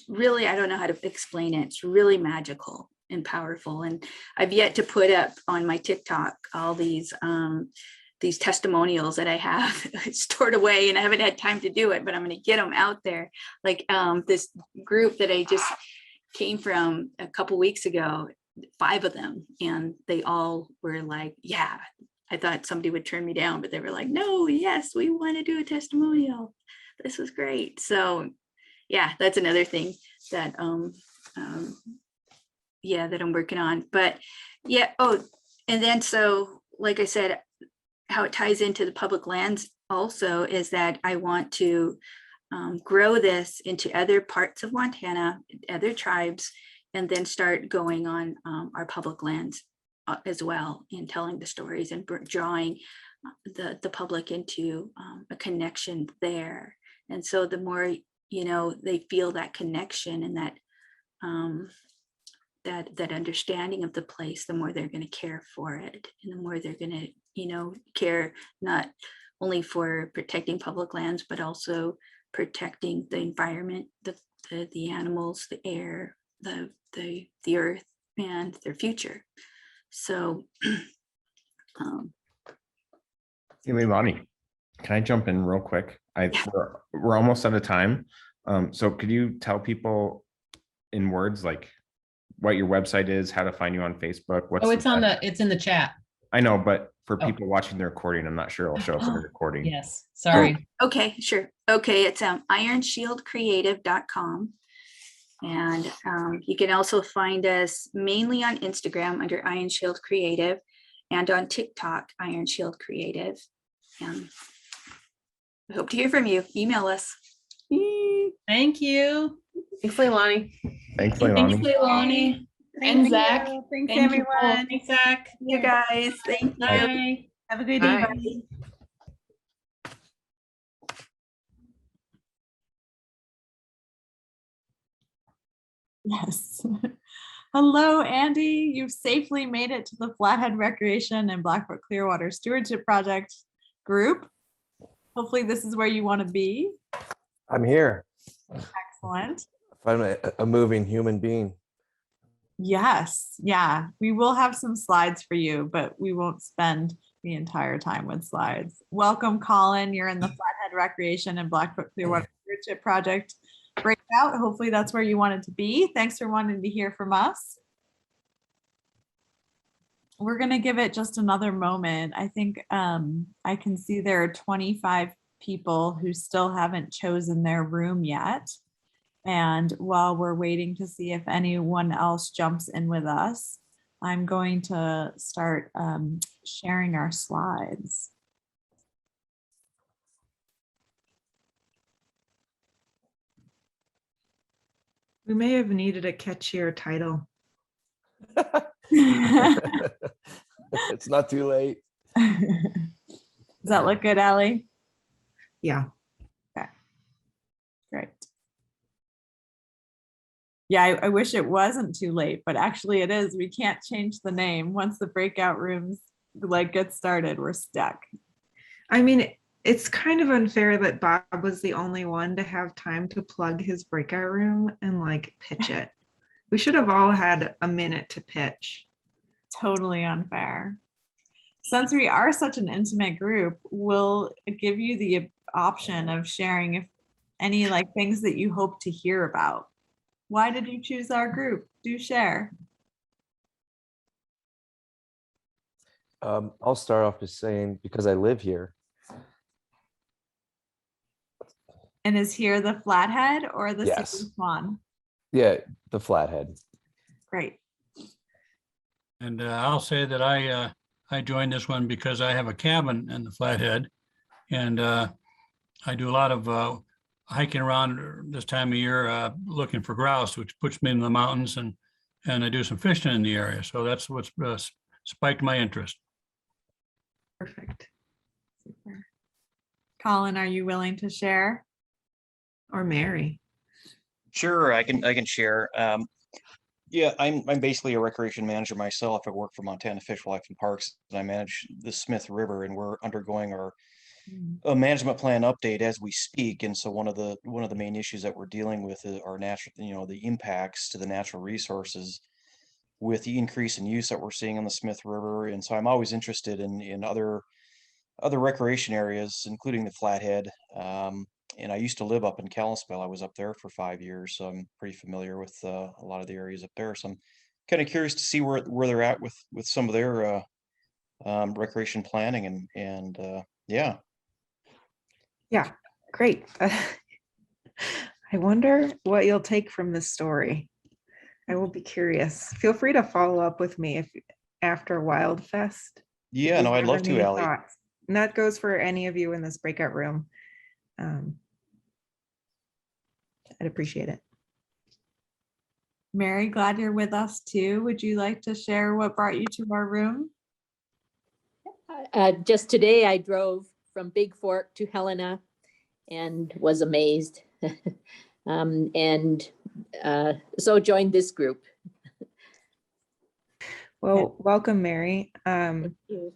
really, I don't know how to explain it. It's really magical and powerful. And I've yet to put up on my TikTok all these testimonials that I have stored away, and I haven't had time to do it, but I'm going to get them out there. Like this group that I just came from a couple weeks ago, 5 of them, and they all were like, yeah, I thought somebody would turn me down, but they were like, no, yes, we want to do a testimonial. This was great. So yeah, that's another thing that yeah, that I'm working on. But yeah, oh, and then so like I said, how it ties into the public lands also is that I want to grow this into other parts of Montana, other tribes, and then start going on our public lands as well, and telling the stories and drawing the public into a connection there. And so the more, you know, they feel that connection and that that understanding of the place, the more they're going to care for it, and the more they're going to, you know, care not only for protecting public lands, but also protecting the environment, the animals, the air, the earth, and their future. So Hey, Leilani, can I jump in real quick? We're almost out of time. So could you tell people in words like what your website is, how to find you on Facebook? It's in the chat. I know, but for people watching the recording, I'm not sure it'll show up in the recording. Yes, sorry. Oh, okay, sure. Okay, it's ironshieldcreative.com. And you can also find us mainly on Instagram under Iron Shield Creative, and on TikTok, Iron Shield Creative. And I hope to hear from you. Email us. Thank you. Thanks, Leilani. Thanks, Leilani. Thanks, Leilani. And Zach. Thanks, Thank you everyone. both. Thanks, Zach. You guys. Thank you. Bye. Have a good Bye. evening. Yes. Hello, Andy. You've safely made it to the Flathead Recreation and Blackfoot Clearwater Stewardship Project group. Hopefully this is where you want to be. I'm here. Excellent. I'm a moving human being. Yes. Yeah. We will have some slides for you, but we won't spend the entire time with slides. Welcome, Colin. You're in the Flathead Recreation and Blackfoot Clearwater Stewardship Project breakout. Hopefully that's where you wanted to be. Thanks for wanting to hear from us. We're going to give it just another moment. I think I can see there are 25 people who still haven't chosen their room yet. And while we're waiting to see if anyone else jumps in with us, I'm going to start sharing our slides. We may have needed a catchier title. It's not too late. Does that look good, Allie? Yeah. Okay. Great. Yeah, I wish it wasn't too late, but actually it is. We can't change the name. Once the breakout rooms get started, we're stuck. I mean, it's kind of unfair that Bob was the only one to have time to plug his breakout room and pitch it. We should have all had a minute to pitch. Totally unfair. Since we are such an intimate group, we'll give you the option of sharing if any things that you hope to hear about. Why did you choose our group? Do share. I'll start off by saying because I live here. And is here the Flathead or the Yes. City of Swan? Yeah, the Flathead. Great. And I'll say that I joined this one because I have a cabin in the Flathead, and I do a lot of hiking around this time of year looking for grouse, which puts me in the mountains, and I do some fishing in the area. So that's what's spiked my interest. Perfect. Super. Colin, are you willing to share? Or Mary? Sure, I can share. Yeah, I'm basically a recreation manager myself. I work for Montana Fish, Wildlife and Parks, and I manage the Smith River, and we're undergoing our management plan update as we speak. And so one of the main issues that we're dealing with are natural, the impacts to the natural resources with the increase in use that we're seeing on the Smith River. And so I'm always interested in other recreation areas, including the Flathead. And I used to live up in Kalispell. I was up there for 5 years, so I'm pretty familiar with a lot of the areas up there. So I'm kind of curious to see where they're at with some of their recreation planning and yeah. Yeah, great. I wonder what you'll take from this story. I will be curious. Feel free to follow up with me if after WildFest. Yeah, no, I'd love to, Allie. Thoughts. And that goes for any of you in this breakout room. I'd appreciate it. Mary, glad you're with us too. Would you like to share what brought you to our room? Just today, I drove from Big Fork to Helena and was amazed. So joined this group. Well, welcome, Mary. Thank you.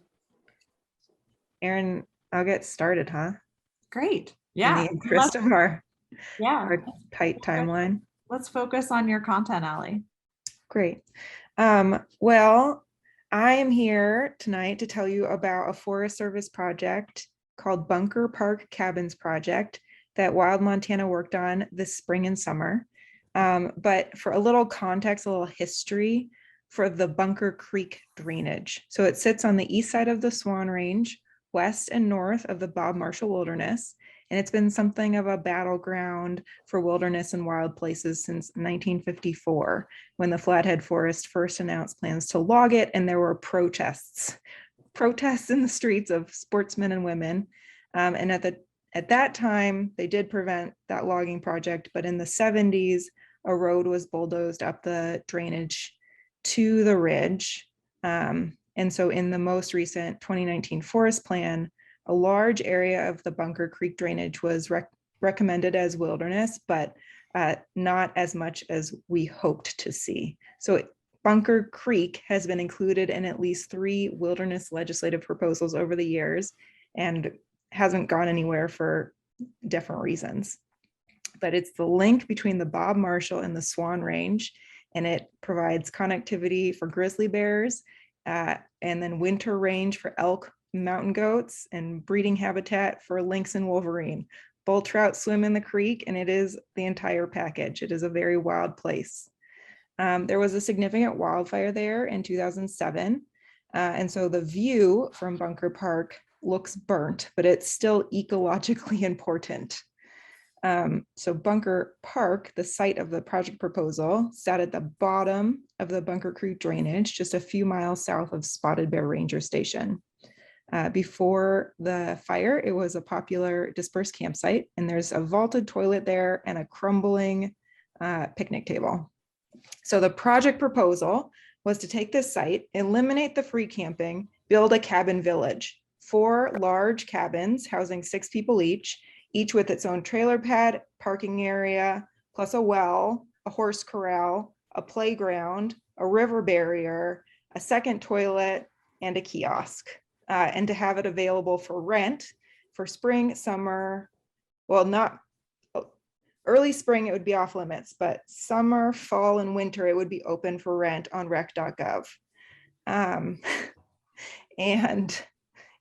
Aaron, I'll get started, huh? Great. In Yeah. the interest of our tight timeline. Let's focus on your content, Allie. Great. Well, I am here tonight to tell you about a Forest Service project called Bunker Park Cabins Project that Wild Montana worked on this spring and summer. But for a little context, a little history for the Bunker Creek drainage. So it sits on the east side of the Swan Range, west and north of the Bob Marshall Wilderness. And it's been something of a battleground for wilderness and wild places since 1954, when the Flathead Forest first announced plans to log it, and there were protests in the streets of sportsmen and women. And at that time, they did prevent that logging project, but in the 70s, a road was bulldozed up the drainage to the ridge. And so in the most recent 2019 forest plan, a large area of the Bunker Creek drainage was recommended as wilderness, but not as much as we hoped to see. So Bunker Creek has been included in at least 3 wilderness legislative proposals over the years and hasn't gone anywhere for different reasons. But it's the link between the Bob Marshall and the Swan Range, and it provides connectivity for grizzly bears, and then winter range for elk, mountain goats, and breeding habitat for lynx and wolverine. Bull trout swim in the creek, and it is the entire package. It is a very wild place. There was a significant wildfire there in 2007, and so the view from Bunker Park looks burnt, but it's still ecologically important. So Bunker Park, the site of the project proposal, sat at the bottom of the Bunker Creek drainage, just a few miles south of Spotted Bear Ranger Station. Before the fire, it was a popular dispersed campsite, and there's a vaulted toilet there and a crumbling picnic table. So the project proposal was to take this site, eliminate the free camping, build a cabin village, 4 large cabins housing 6 people each with its own trailer pad, parking area, plus a well, a horse corral, a playground, a river barrier, a second toilet, and a kiosk. And to have it available for rent for spring, summer, well, not early spring, it would be off limits, but summer, fall, and winter, it would be open for rent on rec.gov. And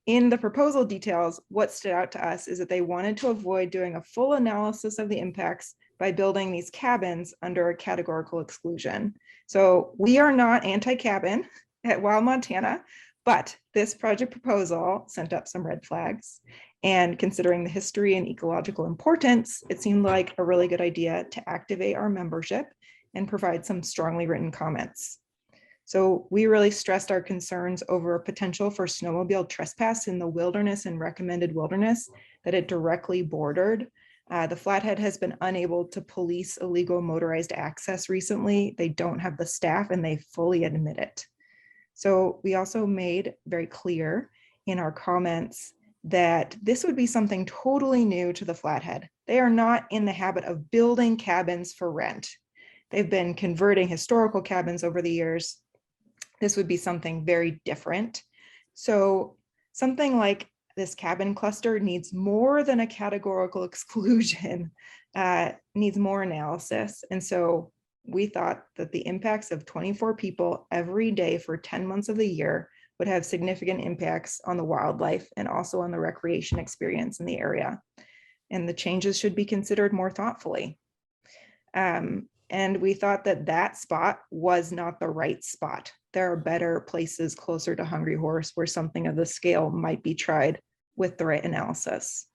in the proposal details, what stood out to us is that they wanted to avoid doing a full analysis of the impacts by building these cabins under a categorical exclusion. So we are not anti-cabin at Wild Montana, but this project proposal sent up some red flags. And considering the history and ecological importance, it seemed like a really good idea to activate our membership and provide some strongly written comments. So we really stressed our concerns over potential for snowmobile trespass in the wilderness and recommended wilderness that it directly bordered. The Flathead has been unable to police illegal motorized access recently. They don't have the staff, and they fully admit it. So we also made very clear in our comments that this would be something totally new to the Flathead. They are not in the habit of building cabins for rent. They've been converting historical cabins over the years. This would be something very different. So something like this cabin cluster needs more than a categorical exclusion, needs more analysis. And so we thought that the impacts of 24 people every day for 10 months of the year would have significant impacts on the wildlife and also on the recreation experience in the area. and the changes should be considered more thoughtfully. And we thought that that spot was not the right spot. There are better places closer to Hungry Horse where something of the scale might be tried with the right analysis.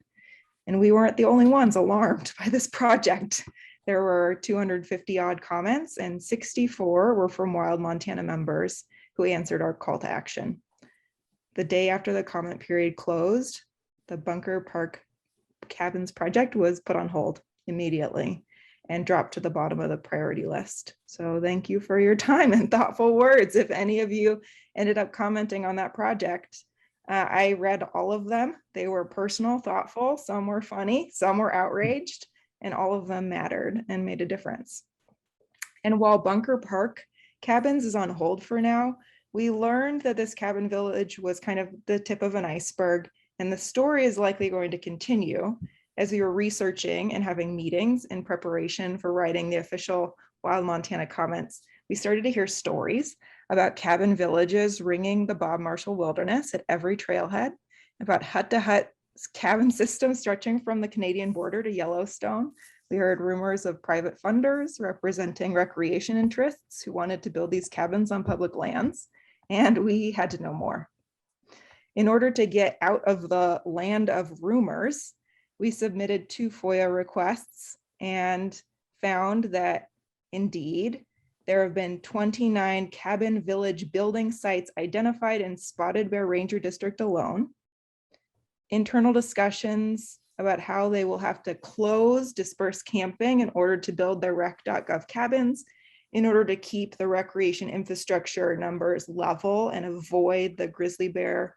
And we weren't the only ones alarmed by this project. There were 250 odd comments and 64 were from Wild Montana members who answered our call to action. The day after the comment period closed, the Bunker Park Cabins project was put on hold immediately and dropped to the bottom of the priority list. So thank you for your time and thoughtful words. If any of you ended up commenting on that project, I read all of them. They were personal, thoughtful, some were funny, some were outraged, and all of them mattered and made a difference. And while Bunker Park Cabins is on hold for now, we learned that this cabin village was kind of the tip of an iceberg, and the story is likely going to continue as we were researching and having meetings in preparation for writing the official Wild Montana comments. We started to hear stories about cabin villages ringing the Bob Marshall Wilderness at every trailhead, about hut-to-hut cabin systems stretching from the Canadian border to Yellowstone. We heard rumors of private funders representing recreation interests who wanted to build these cabins on public lands, and we had to know more. In order to get out of the land of rumors, we submitted 2 FOIA requests and found that indeed there have been 29 cabin village building sites identified in Spotted Bear Ranger District alone. Internal discussions about how they will have to close dispersed camping in order to build their rec.gov cabins in order to keep the recreation infrastructure numbers level and avoid the grizzly bear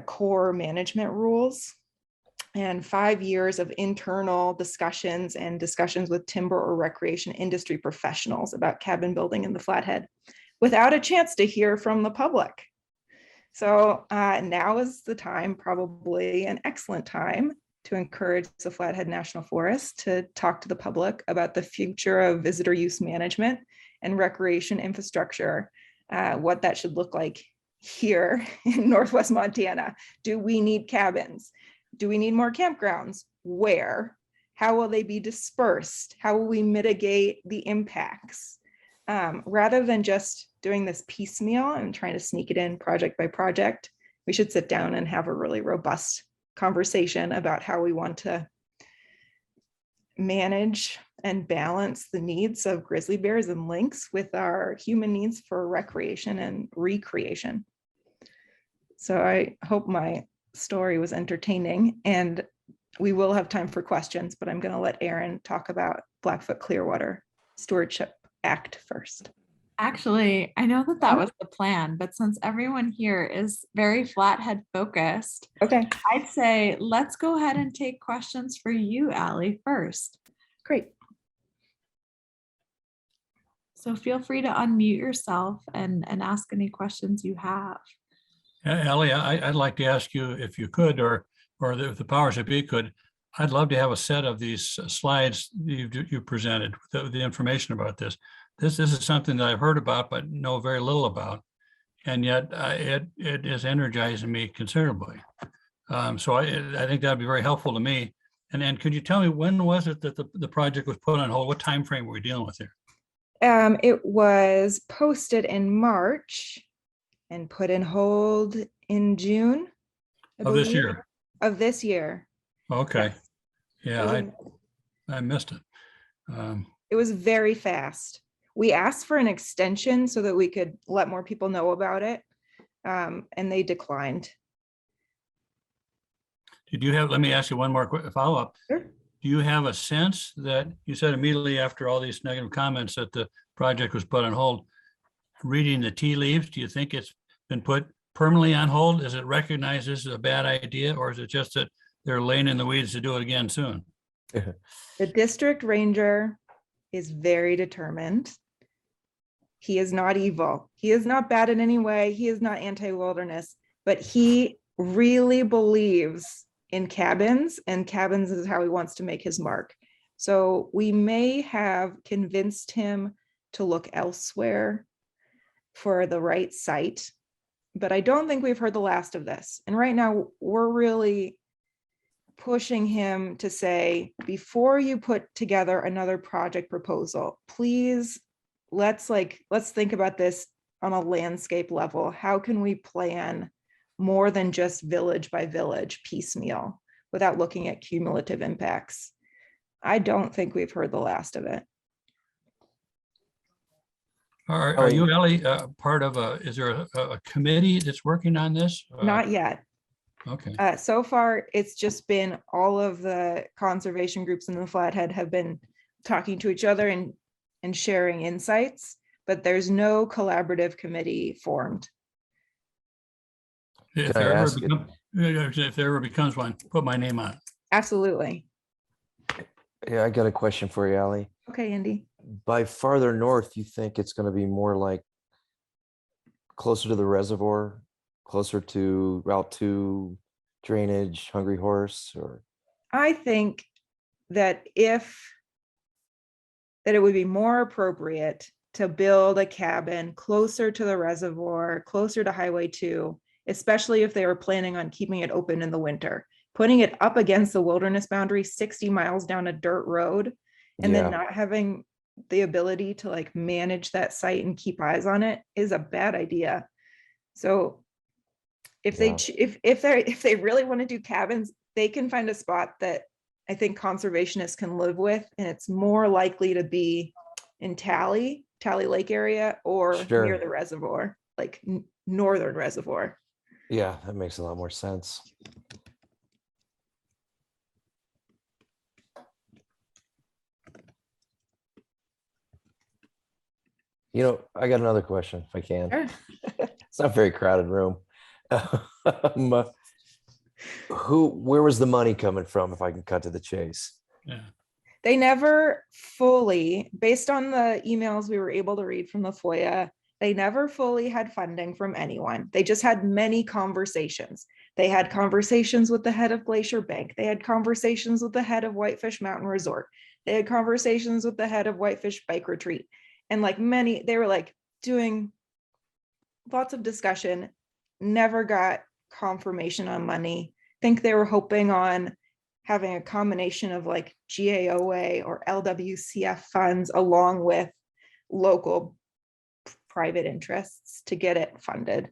core management rules. And 5 years of internal discussions and discussions with timber or recreation industry professionals about cabin building in the Flathead without a chance to hear from the public. So now is the time, probably an excellent time, to encourage the Flathead National Forest to talk to the public about the future of visitor use management and recreation infrastructure, what that should look like here in Northwest Montana. Do we need cabins? Do we need more campgrounds? Where? How will they be dispersed? How will we mitigate the impacts? Rather than just doing this piecemeal and trying to sneak it in project by project, we should sit down and have a really robust conversation about how we want to manage and balance the needs of grizzly bears and lynx with our human needs for recreation and recreation. So I hope my story was entertaining, and we will have time for questions, but I'm going to let Erin talk about Blackfoot Clearwater Stewardship Act first. Actually, I know that that was the plan, but since everyone here is very Flathead focused, okay, I'd say let's go ahead and take questions for you, Allie, first. Great. So feel free to unmute yourself and ask any questions you have. Ellie, I'd like to ask you if you could, or if the powers that be could, I'd love to have a set of these slides you presented with the information about this. This is something that I've heard about, but know very little about. And yet it is energizing me considerably. So I think that'd be very helpful to me. And could you tell me, when was it that the project was put on hold? What time frame were we dealing with here? It was posted in March and put in hold in June Of this year? Of this year. Okay. Yes. Yeah, I missed it. It was very fast. We asked for an extension so that we could let more people know about it, and they declined. Did you have, let me ask you one more quick follow-up. Sure. Do you have a sense that, you said immediately after all these negative comments that the project was put on hold, reading the tea leaves, do you think it's been put permanently on hold? Is it recognized this is a bad idea, or is it just that they're laying in the weeds to do it again soon? The district ranger is very determined. He is not evil. He is not bad in any way. He is not anti-wilderness, but he really believes in cabins, and cabins is how he wants to make his mark. So we may have convinced him to look elsewhere for the right site, but I don't think we've heard the last of this. And right now we're really pushing him to say, before you put together another project proposal, please, let's think about this on a landscape level. How can we plan more than just village by village piecemeal without looking at cumulative impacts? I don't think we've heard the last of it. Are you, Ellie, part of is there a committee that's working on this? Not yet. Okay. So far, it's just been all of the conservation groups in the Flathead have been talking to each other and sharing insights, but there's no collaborative committee formed. If there ever becomes one, put my name on it. Absolutely. Yeah, I got a question for you, Allie. Okay, Andy. By farther north, you think it's going to be more like closer to the reservoir, closer to Route 2, drainage, Hungry Horse, or? I think that it would be more appropriate to build a cabin closer to the reservoir, closer to Highway 2, especially if they were planning on keeping it open in the winter. Putting it up against the wilderness boundary 60 miles down a dirt road and then not having the ability to like manage that site and keep eyes on it is a bad idea. So if they really want to do cabins, they can find a spot that I think conservationists can live with, and it's more likely to be in Tally Lake area or near the reservoir, like northern reservoir. Yeah, that makes a lot more sense. You know, I got another question if I can. Sure. It's not a very crowded room. Where was the money coming from, if I can cut to the chase? Yeah. They never fully, based on the emails we were able to read from the FOIA, they never fully had funding from anyone. They just had many conversations. They had conversations with the head of Glacier Bank. They had conversations with the head of Whitefish Mountain Resort. They had conversations with the head of Whitefish Bike Retreat. And like they were like doing lots of discussion, never got confirmation on money. I think they were hoping on having a combination of like GAOA or LWCF funds along with local private interests to get it funded.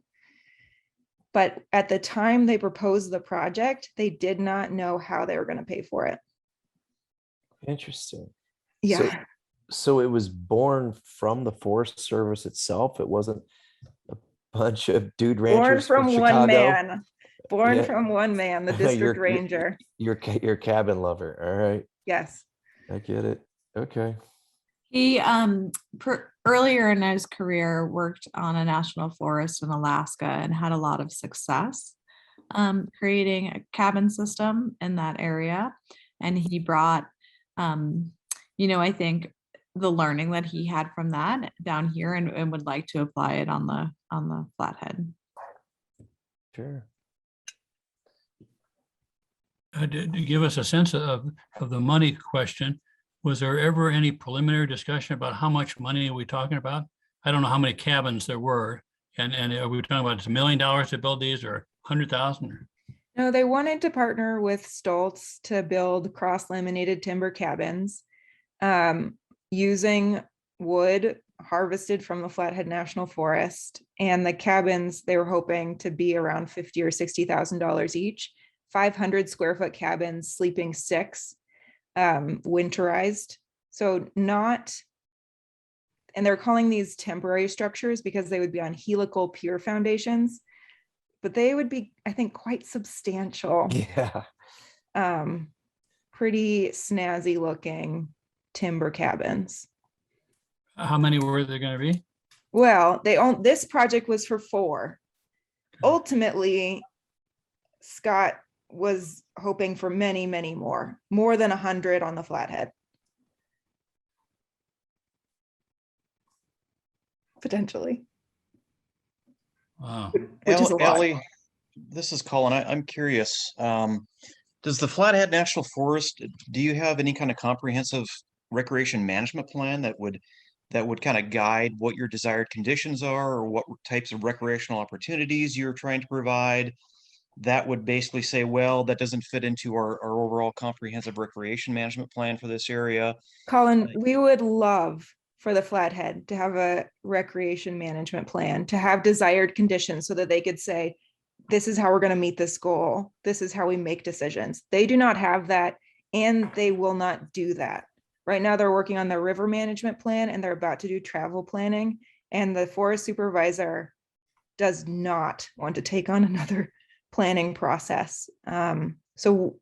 But at the time they proposed the project, they did not know how they were going to pay for it. Interesting. Yeah. So it was born from the Forest Service itself. It wasn't a bunch of dude ranchers Born from one man. Born from one man, the district ranger. You're cabin lover. All right. Yes. I get it. Okay. He earlier in his career worked on a national forest in Alaska and had a lot of success creating a cabin system in that area. And he brought, I think the learning that he had from that down here and would like to apply it on the Flathead. Sure. To give us a sense of the money question, was there ever any preliminary discussion about how much money are we talking about? I don't know how many cabins there were, and are we talking about $1 million to build these, or 100,000? No, they wanted to partner with Stoltz to build cross-laminated timber cabins using wood harvested from the Flathead National Forest, and the cabins they were hoping to be around $50,000 or $60,000 each. 500 square foot cabins, sleeping 6, winterized. So not, and they're calling these temporary structures because they would be on helical pier foundations, but they would be, I think, quite substantial. Yeah. Pretty snazzy looking timber cabins. How many were there going to be? Well, this project was for 4. Ultimately, Scott was hoping for many, many more than 100 on the Flathead. Potentially. Wow. Which is a lot. Ellie, this is Colin. I'm curious. Does the Flathead National Forest, do you have any kind of comprehensive recreation management plan that would kind of guide what your desired conditions are, or what types of recreational opportunities you're trying to provide? that would basically say, well, that doesn't fit into our overall comprehensive recreation management plan for this area. Colin, we would love for the Flathead to have a recreation management plan, to have desired conditions so that they could say, this is how we're going to meet this goal. This is how we make decisions. They do not have that, and they will not do that. Right now, they're working on their river management plan, and they're about to do travel planning. And the forest supervisor does not want to take on another planning process. So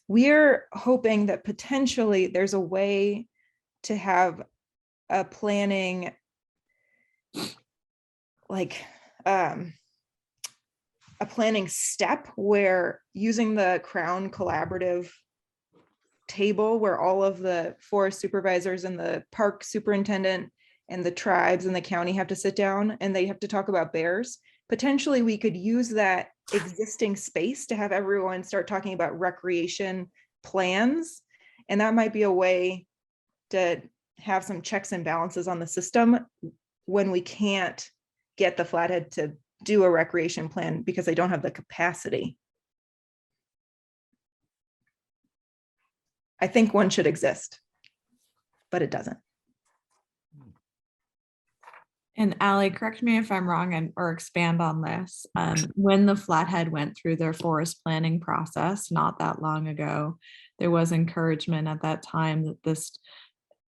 we're hoping that potentially there's a way to have a planning, like a planning step where using the Crown Collaborative table where all of the forest supervisors and the park superintendent and the tribes and the county have to sit down and they have to talk about bears. Potentially we could use that existing space to have everyone start talking about recreation plans. And that might be a way to have some checks and balances on the system when we can't get the Flathead to do a recreation plan because they don't have the capacity. I think one should exist, but it doesn't. And Allie, correct me if I'm wrong and or expand on this. When the Flathead went through their forest planning process not that long ago, there was encouragement at that time that this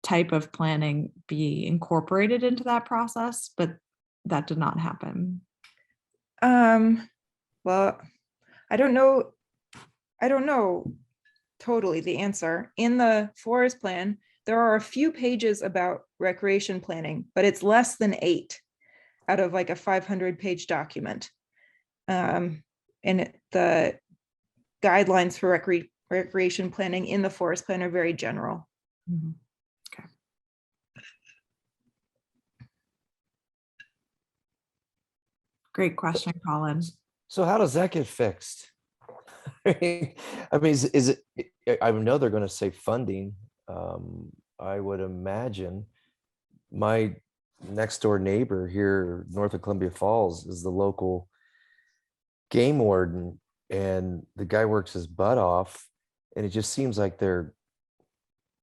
type of planning be incorporated into that process, but that did not happen. Well, I don't know totally the answer. In the forest plan, there are a few pages about recreation planning, but it's less than 8 out of like a 500-page document. And the guidelines for recreation planning in the forest plan are very general. Mm-hmm. Okay. Great question, Colin. So how does that get fixed? I mean, is it, I know they're going to say funding. I would imagine my next door neighbor here north of Columbia Falls is the local game warden, and the guy works his butt off, and it just seems like they're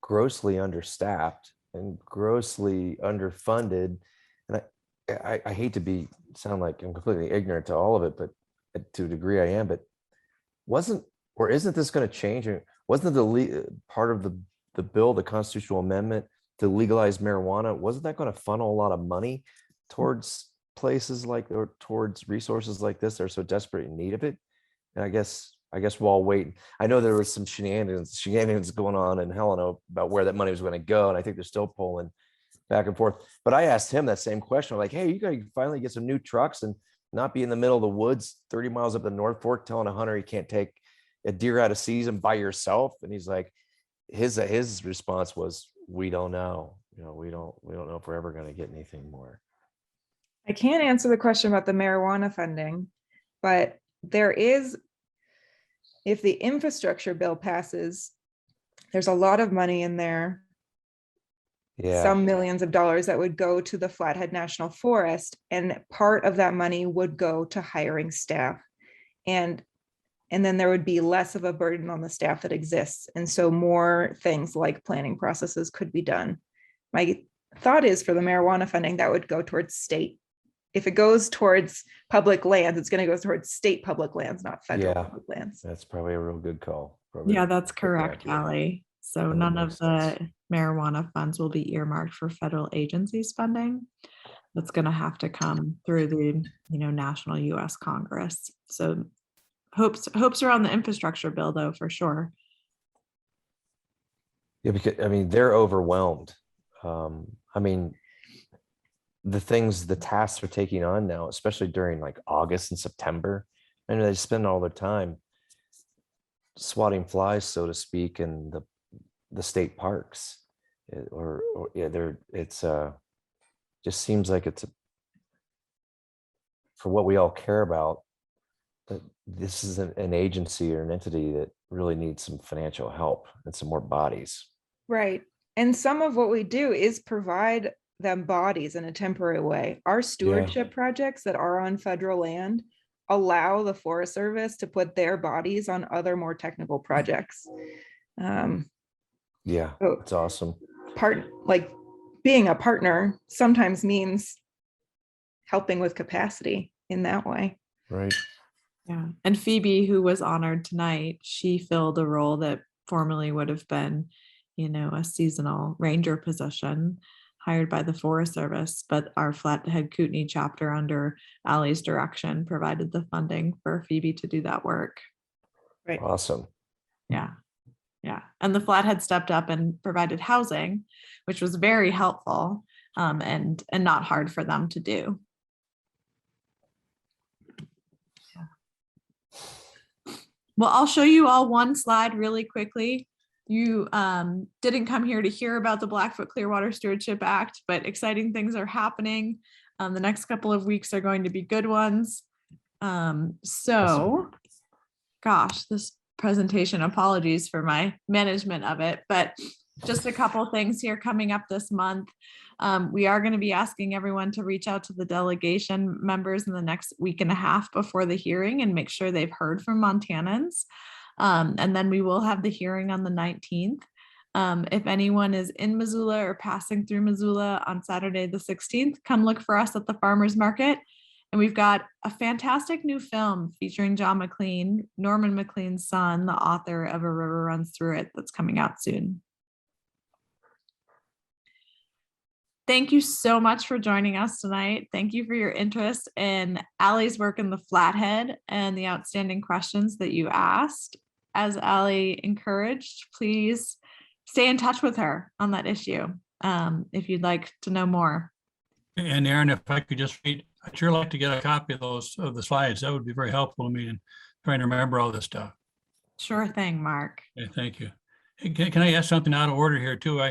grossly understaffed and grossly underfunded. And I hate to sound like I'm completely ignorant to all of it, but to a degree I am, but isn't this going to change? Wasn't the part of the bill, the constitutional amendment to legalize marijuana, wasn't that going to funnel a lot of money towards places like, or towards resources like this that are so desperate in need of it? And I guess we'll all wait. I know there was some shenanigans going on in Helena about where that money was going to go, and I think they're still pulling back and forth. But I asked him that same question, like, hey, you got to finally get some new trucks and not be in the middle of the woods 30 miles up the North Fork telling a hunter he can't take a deer out of season by yourself. And he's like, his response was, we don't know. We don't know if we're ever going to get anything more. I can't answer the question about the marijuana funding, but there is, if the infrastructure bill passes, there's a lot of money in there. Yeah. Some millions of dollars that would go to the Flathead National Forest, and part of that money would go to hiring staff. And then there would be less of a burden on the staff that exists. And so more things like planning processes could be done. My thought is for the marijuana funding, that would go towards state. If it goes towards public lands, it's going to go towards state public lands, not federal public lands. That's probably a real good call. Yeah, that's correct, Allie. So none of the marijuana funds will be earmarked for federal agencies funding. That's going to have to come through the national U.S. Congress. So hopes are on the infrastructure bill, though, for sure. Yeah, because they're overwhelmed. The tasks they're taking on now, especially during like August and September, they spend all their time swatting flies, so to speak, in the state parks. Just seems like it's for what we all care about. But this is an agency or an entity that really needs some financial help and some more bodies. Right. And some of what we do is provide them bodies in a temporary way. Our stewardship projects that are on federal land allow the Forest Service to put their bodies on other more technical projects. Yeah, So that's awesome. like being a partner sometimes means helping with capacity in that way. Right. Yeah. And Phoebe, who was honored tonight, she filled a role that formerly would have been, a seasonal ranger position hired by the Forest Service, but our Flathead Kootenai chapter under Allie's direction provided the funding for Phoebe to do that work. Right. Awesome. Yeah. Yeah. And the Flathead stepped up and provided housing, which was very helpful, and not hard for them to do. Well, I'll show you all one slide really quickly. You didn't come here to hear about the Blackfoot Clearwater Stewardship Act, but exciting things are happening. The next couple of weeks are going to be good ones. So, gosh, this presentation, apologies for my management of it, but just a couple things here coming up this month. We are going to be asking everyone to reach out to the delegation members in the next week and a half before the hearing and make sure they've heard from Montanans. And then we will have the hearing on the 19th. If anyone is in Missoula or passing through Missoula on Saturday the 16th, come look for us at the farmers market. And we've got a fantastic new film featuring John McLean, Norman McLean's son, the author of A River Runs Through It, that's coming out soon. Thank you so much for joining us tonight. Thank you for your interest in Allie's work in the Flathead and the outstanding questions that you asked. As Allie encouraged, please stay in touch with her on that issue if you'd like to know more. And Aaron, if I could just read, I'd sure like to get a copy of the slides. That would be very helpful to me in trying to remember all this stuff. Sure thing, Mark. Okay, thank you. Hey, can I ask something out of order here too?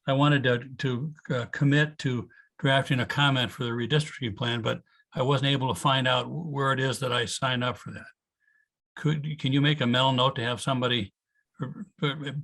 I wanted to commit to drafting a comment for the redistricting plan, but I wasn't able to find out where it is that I signed up for that. Can you make a mental note to have somebody put